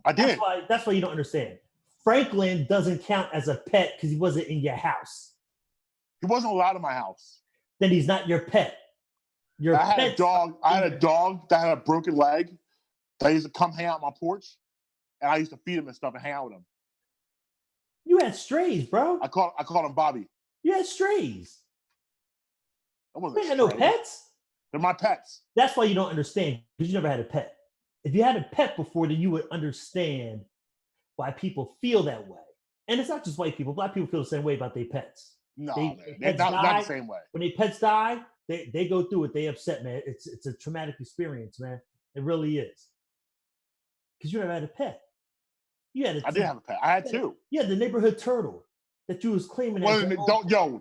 I did. That's why you don't understand. Franklin doesn't count as a pet because he wasn't in your house. He wasn't allowed in my house. Then he's not your pet. I had a dog that had a broken leg that used to come hang out on my porch, and I used to feed him and stuff and hang out with him. You had strays, bro. I called him Bobby. You had strays. You had no pets. They're my pets. That's why you don't understand, because you never had a pet. If you had a pet before, then you would understand why people feel that way. And it's not just white people. Black people feel the same way about their pets. No, they're not the same way. When their pets die, they go through it. They upset, man. It's a traumatic experience, man. It really is. Because you never had a pet. I did have a pet. I had two. Yeah, the neighborhood turtle that you was claiming. Don't be calling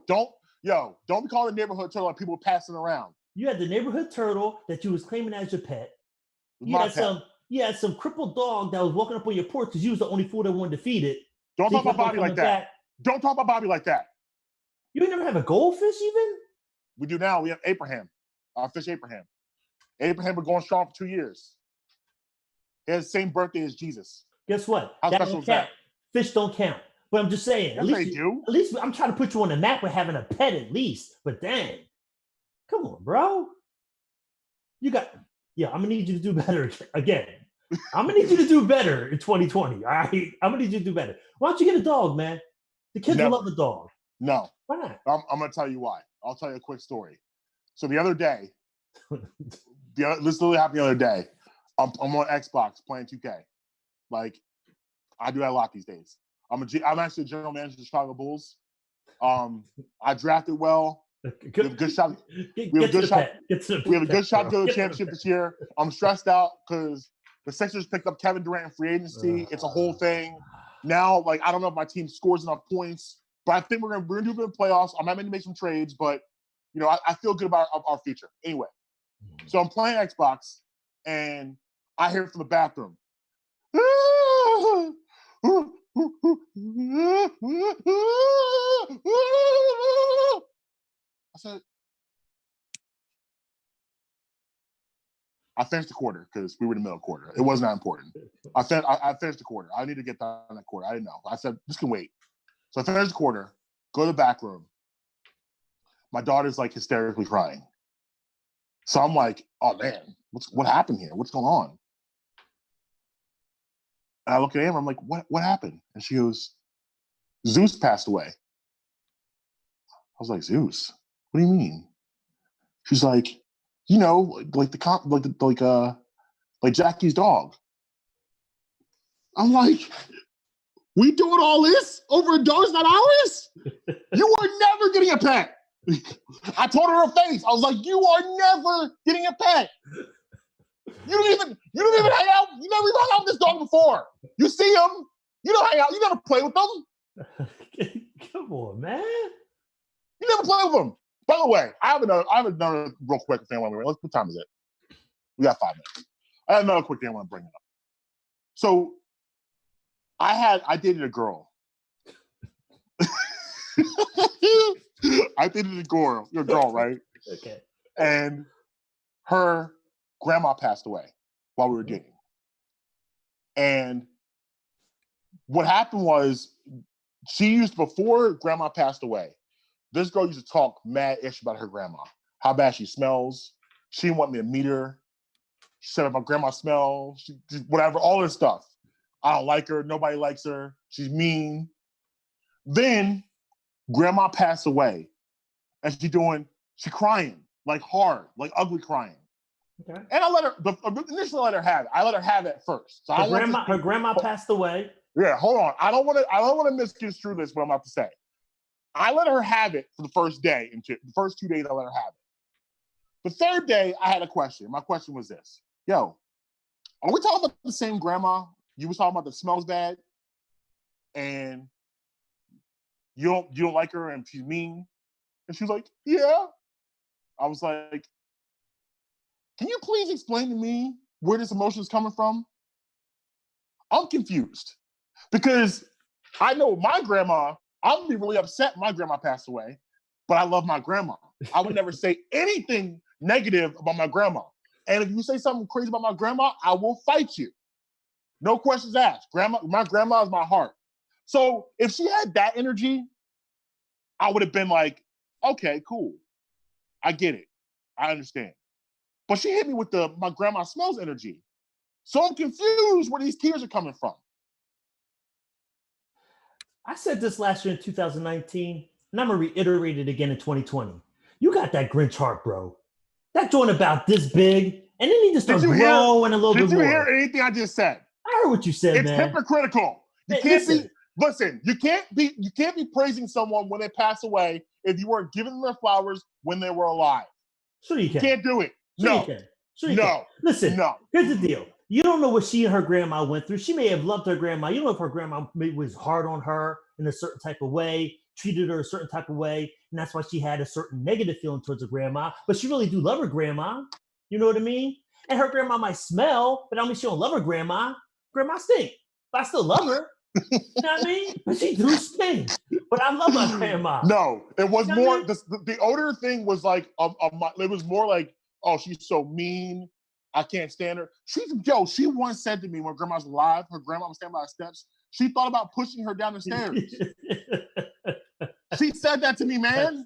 the neighborhood turtle like people passing around. You had the neighborhood turtle that you was claiming as your pet. You had some crippled dog that was walking up on your porch because you was the only fool that wanted to feed it. Don't talk about Bobby like that. Don't talk about Bobby like that. You ain't never have a goldfish even? We do now. We have Abraham, our fish Abraham. Abraham been going strong for 2 years. He has the same birthday as Jesus. Guess what? How special is that? Fish don't count. But I'm just saying. Yes, they do. At least I'm trying to put you on the map with having a pet at least. But dang. Come on, bro. I'm going to need you to do better again. I'm going to need you to do better in 2020. All right? I'm going to need you to do better. Why don't you get a dog, man? The kids will love the dog. No. Why not? I'm going to tell you why. I'll tell you a quick story. So the other day, this literally happened the other day. I'm on Xbox playing 2K. Like, I do that a lot these days. I'm actually a general manager of the Chicago Bulls. I drafted well. We have a good shot. We have a good shot to go to the championship this year. I'm stressed out because the Sixers picked up Kevin Durant in free agency. It's a whole thing. Now, like, I don't know if my team scores enough points, but I think we're gonna do good in the playoffs. I might need to make some trades, but I feel good about our future. Anyway, so I'm playing Xbox, and I hear it from the bathroom. I said, I finished the quarter because we were in the middle of the quarter. It was not important. I finished the quarter. I need to get done that quarter. I didn't know. I said, this can wait. So I finished the quarter, go to the back room. My daughter's like hysterically crying. So I'm like, oh man, what happened here? What's going on? And I look at Amber, I'm like, what happened? And she goes, Zeus passed away. I was like, Zeus? What do you mean? She's like, like Jackie's dog. I'm like, we doing all this over a dog's not ours? You are never getting a pet. I told her face. I was like, you are never getting a pet. You don't even hang out. You never even hung out with this dog before. You see him. You don't hang out. You never play with them. Come on, man. You never play with them. By the way, I have another real quick thing I want to bring. What time is it? We got 5 minutes. I have another quick thing I want to bring up. So I dated a girl. I dated a girl, right? Okay. And her grandma passed away while we were dating. And what happened was before grandma passed away, this girl used to talk mad-ish about her grandma, how bad she smells. She didn't want me to meet her. She said my grandma smells, whatever, all this stuff. I don't like her. Nobody likes her. She's mean. Then grandma passed away, and she crying, like hard, like ugly crying. Okay. And I initially let her have it. I let her have it first. So her grandma passed away. Yeah, hold on. I don't want to misconstrue this. What I'm about to say. I let her have it for the first day. The first 2 days, I let her have it. The third day, I had a question. My question was this: Yo, are we talking about the same grandma? You was talking about that smells bad, and you don't like her, and she's mean. And she was like, yeah. I was like, can you please explain to me where this emotion is coming from? I'm confused because I know my grandma, I would be really upset my grandma passed away, but I love my grandma. I would never say anything negative about my grandma. And if you say something crazy about my grandma, I will fight you. No questions asked. My grandma is my heart. So if she had that energy, I would have been like, okay, cool. I get it. I understand. But she hit me with my grandma smells energy. So I'm confused where these tears are coming from. I said this last year in 2019, and I'm gonna reiterate it again in 2020. You got that Grinch heart, bro. That joint about this big, and then he just starts growing a little bit more. Did you hear anything I just said? I heard what you said, man. It's hypocritical. You can't be praising someone when they pass away if you weren't giving them their flowers when they were alive. Sure you can. You can't do it. Sure no. You can. Sure you can. Listen, here's the deal. You don't know what she and her grandma went through. She may have loved her grandma. You don't know if her grandma maybe was hard on her in a certain type of way, treated her a certain type of way, and that's why she had a certain negative feeling towards her grandma. But she really do love her grandma. You know what I mean? And her grandma might smell, but I mean she don't love her grandma. Grandma stink, but I still love her. You know what I mean? But she do stink. But I love my grandma. No, it was more the odor thing was like it was more like, oh, she's so mean. I can't stand her. She once said to me when grandma was alive, her grandma was standing by the steps. She thought about pushing her down the stairs. She said that to me, man.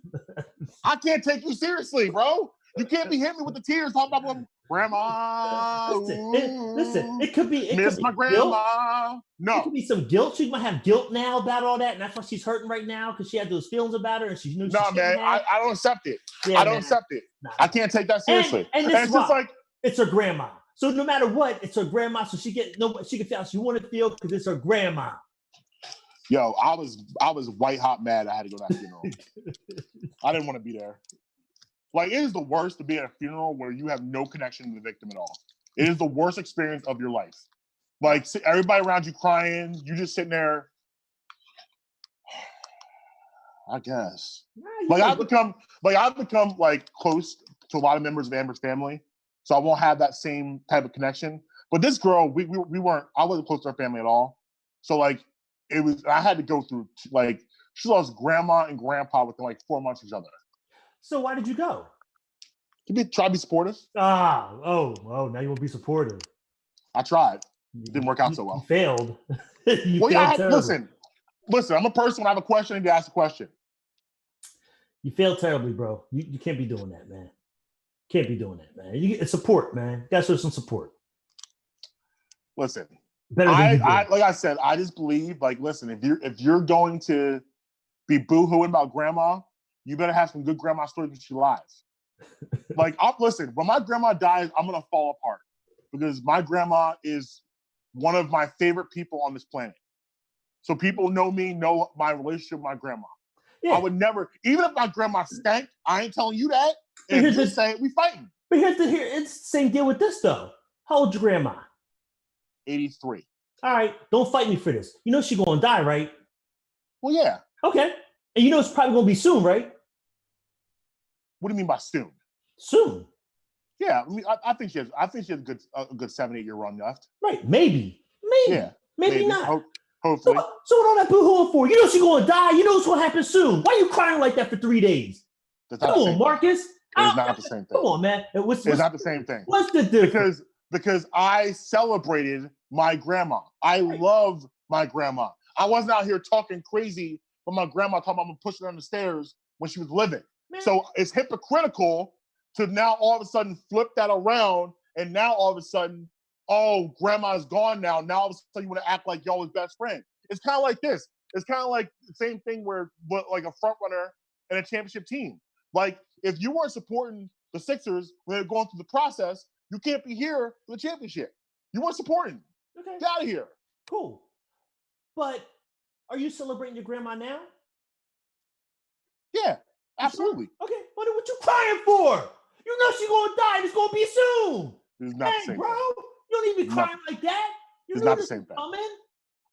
I can't take you seriously, bro. You can't be hitting me with the tears talking about grandma. Listen, it could be my grandma. Guilt. No. It could be some guilt. She might have guilt now about all that, and that's why she's hurting right now because she had those feelings about her and she knew. No, man, I don't accept it. Yeah, I don't accept it. Nah. I can't take that seriously. And it's just like it's her grandma. So no matter what, it's her grandma. So she can feel how she want to feel because it's her grandma. Yo, I was white hot mad. I had to go to that funeral. I didn't want to be there. Like, it is the worst to be at a funeral where you have no connection to the victim at all. It is the worst experience of your life. Like, everybody around you crying, you just sitting there. I guess. I've become close to a lot of members of Amber's family, so I won't have that same type of connection. But this girl, we weren't. I wasn't close to her family at all. So like, it was. I had to go through she lost grandma and grandpa within like 4 months of each other. So why did you go? Try to be supportive. Now you won't be supportive. I tried. Didn't work out so well. You failed. Listen, I'm a person. When I have a question, I need to ask a question. You failed terribly, bro. You can't be doing that, man. Can't be doing that, man. You get support, man. That's some support. Listen, better than like I said, I just believe, listen, if you're going to be boo-hooing about grandma, you better have some good grandma stories when she's alive. Listen, when my grandma dies, I'm gonna fall apart because my grandma is one of my favorite people on this planet. So people know my relationship with my grandma. Yeah. I would never, even if my grandma stank, I ain't telling you that. And if you say it, we fighting. But it's the same deal with this though. How old's your grandma? 83. All right, don't fight me for this. You know she's gonna die, right? Well, yeah. Okay. And you know it's probably gonna be soon, right? What do you mean by soon? Soon. Yeah, I mean, I think she has a good 7-8 year run left. Right, maybe. Yeah, maybe not. Hopefully. So what all that boo-hooing for? You know she's gonna die. You know what's gonna happen soon. Why are you crying like that for 3 days? Come on, Marcus. It's not the same thing. Come on, man. It's not the same thing. What's the difference? Because I celebrated my grandma. I love my grandma. I wasn't out here talking crazy when my grandma talking about me pushing her down the stairs when she was living. Man. So it's hypocritical to now all of a sudden flip that around, and now all of a sudden, oh, grandma's gone now. Now all of a sudden you want to act like y'all was best friend. It's kind of like this. It's kind of like the same thing where like a front runner and a championship team. Like, if you weren't supporting the Sixers when they're going through the process, you can't be here for the championship. You weren't supporting. Okay. Get out of here. Cool. But are you celebrating your grandma now? Yeah, absolutely. Okay, but what you crying for? You know she's gonna die. It's gonna be soon. It's not the Hey, same bro, thing. you don't even be crying like that. You It's knew not the this same was thing. coming.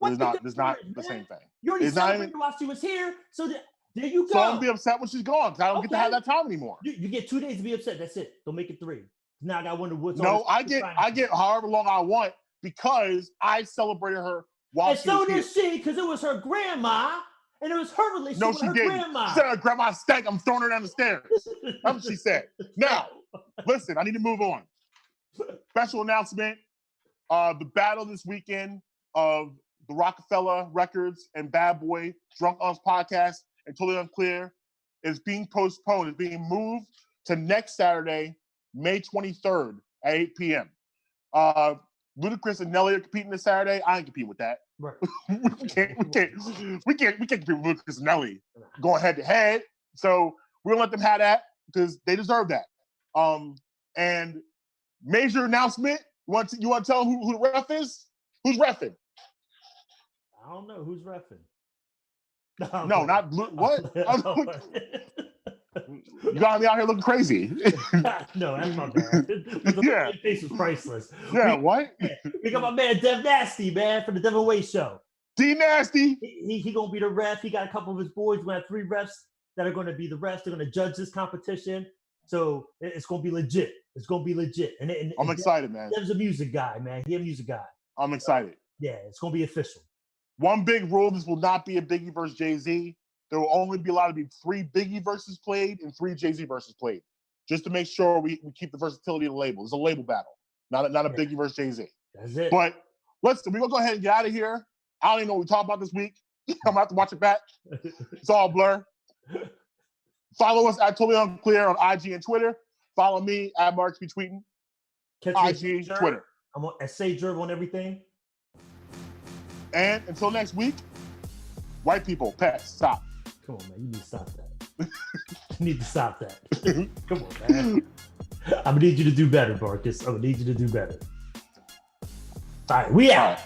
It's not the same thing. You already It's not celebrated even. while she was here, so there you go. So I'm gonna be upset when she's gone because I don't get to Okay. have that time anymore. You get 2 days to be upset. That's it. Don't make it 3. Now I got to wonder what's No, all I this get however long I want because I celebrated her while and she so was did here. she, because it was her grandma, and it was her relationship No, with she her didn't. grandma. She said her grandma stank. I'm throwing her down the stairs. That's what she said. Now, listen, I need to move on. Special announcement. The battle this weekend of the Rockefeller Records and Bad Boy Drunk Un's podcast and Totally Unclear is being postponed. It's being moved to next Saturday, May 23rd at 8 p.m. Ludacris and Nelly are competing this Saturday. I ain't competing with that. Right. we can't compete with Ludacris and Nelly going head to head. So we're gonna let them have that because they deserve that. And major announcement. You want to tell them who the ref is? Who's reffing? I don't know who's reffing. No, not blue. What? You got me out here looking crazy. No, that's my bad. The face was priceless. Yeah, what? We got my man Dev Nasty, man, from the Devin Way Show. D Nasty. He gonna be the ref. He got a couple of his boys. We have 3 refs that are gonna be the refs. They're gonna judge this competition. So it's gonna be legit. It's gonna be legit. And I'm excited, man. Dev's a music guy, man. He's a music guy. I'm excited. Yeah, it's gonna be official. One big rule: this will not be a Biggie versus Jay-Z. There will only be allowed to be 3 Biggie verses played and 3 Jay-Z verses played, just to make sure we keep the versatility of the label. It's a label battle, not a Biggie versus Jay-Z. That's it. But we're gonna go ahead and get out of here. I don't even know what we talked about this week. I'm gonna have to watch it back. It's all blur. Follow us at Totally Unclear on IG and Twitter. Follow me at Marks Be Tweeting. IG, Twitter. I'm on Say Jerv on everything. And until next week, white people, pets, stop. Come on, man. You need to stop that. You need to stop that. Come on, man. I'm gonna need you to do better, Marcus. I'm gonna need you to do better. All right, we out.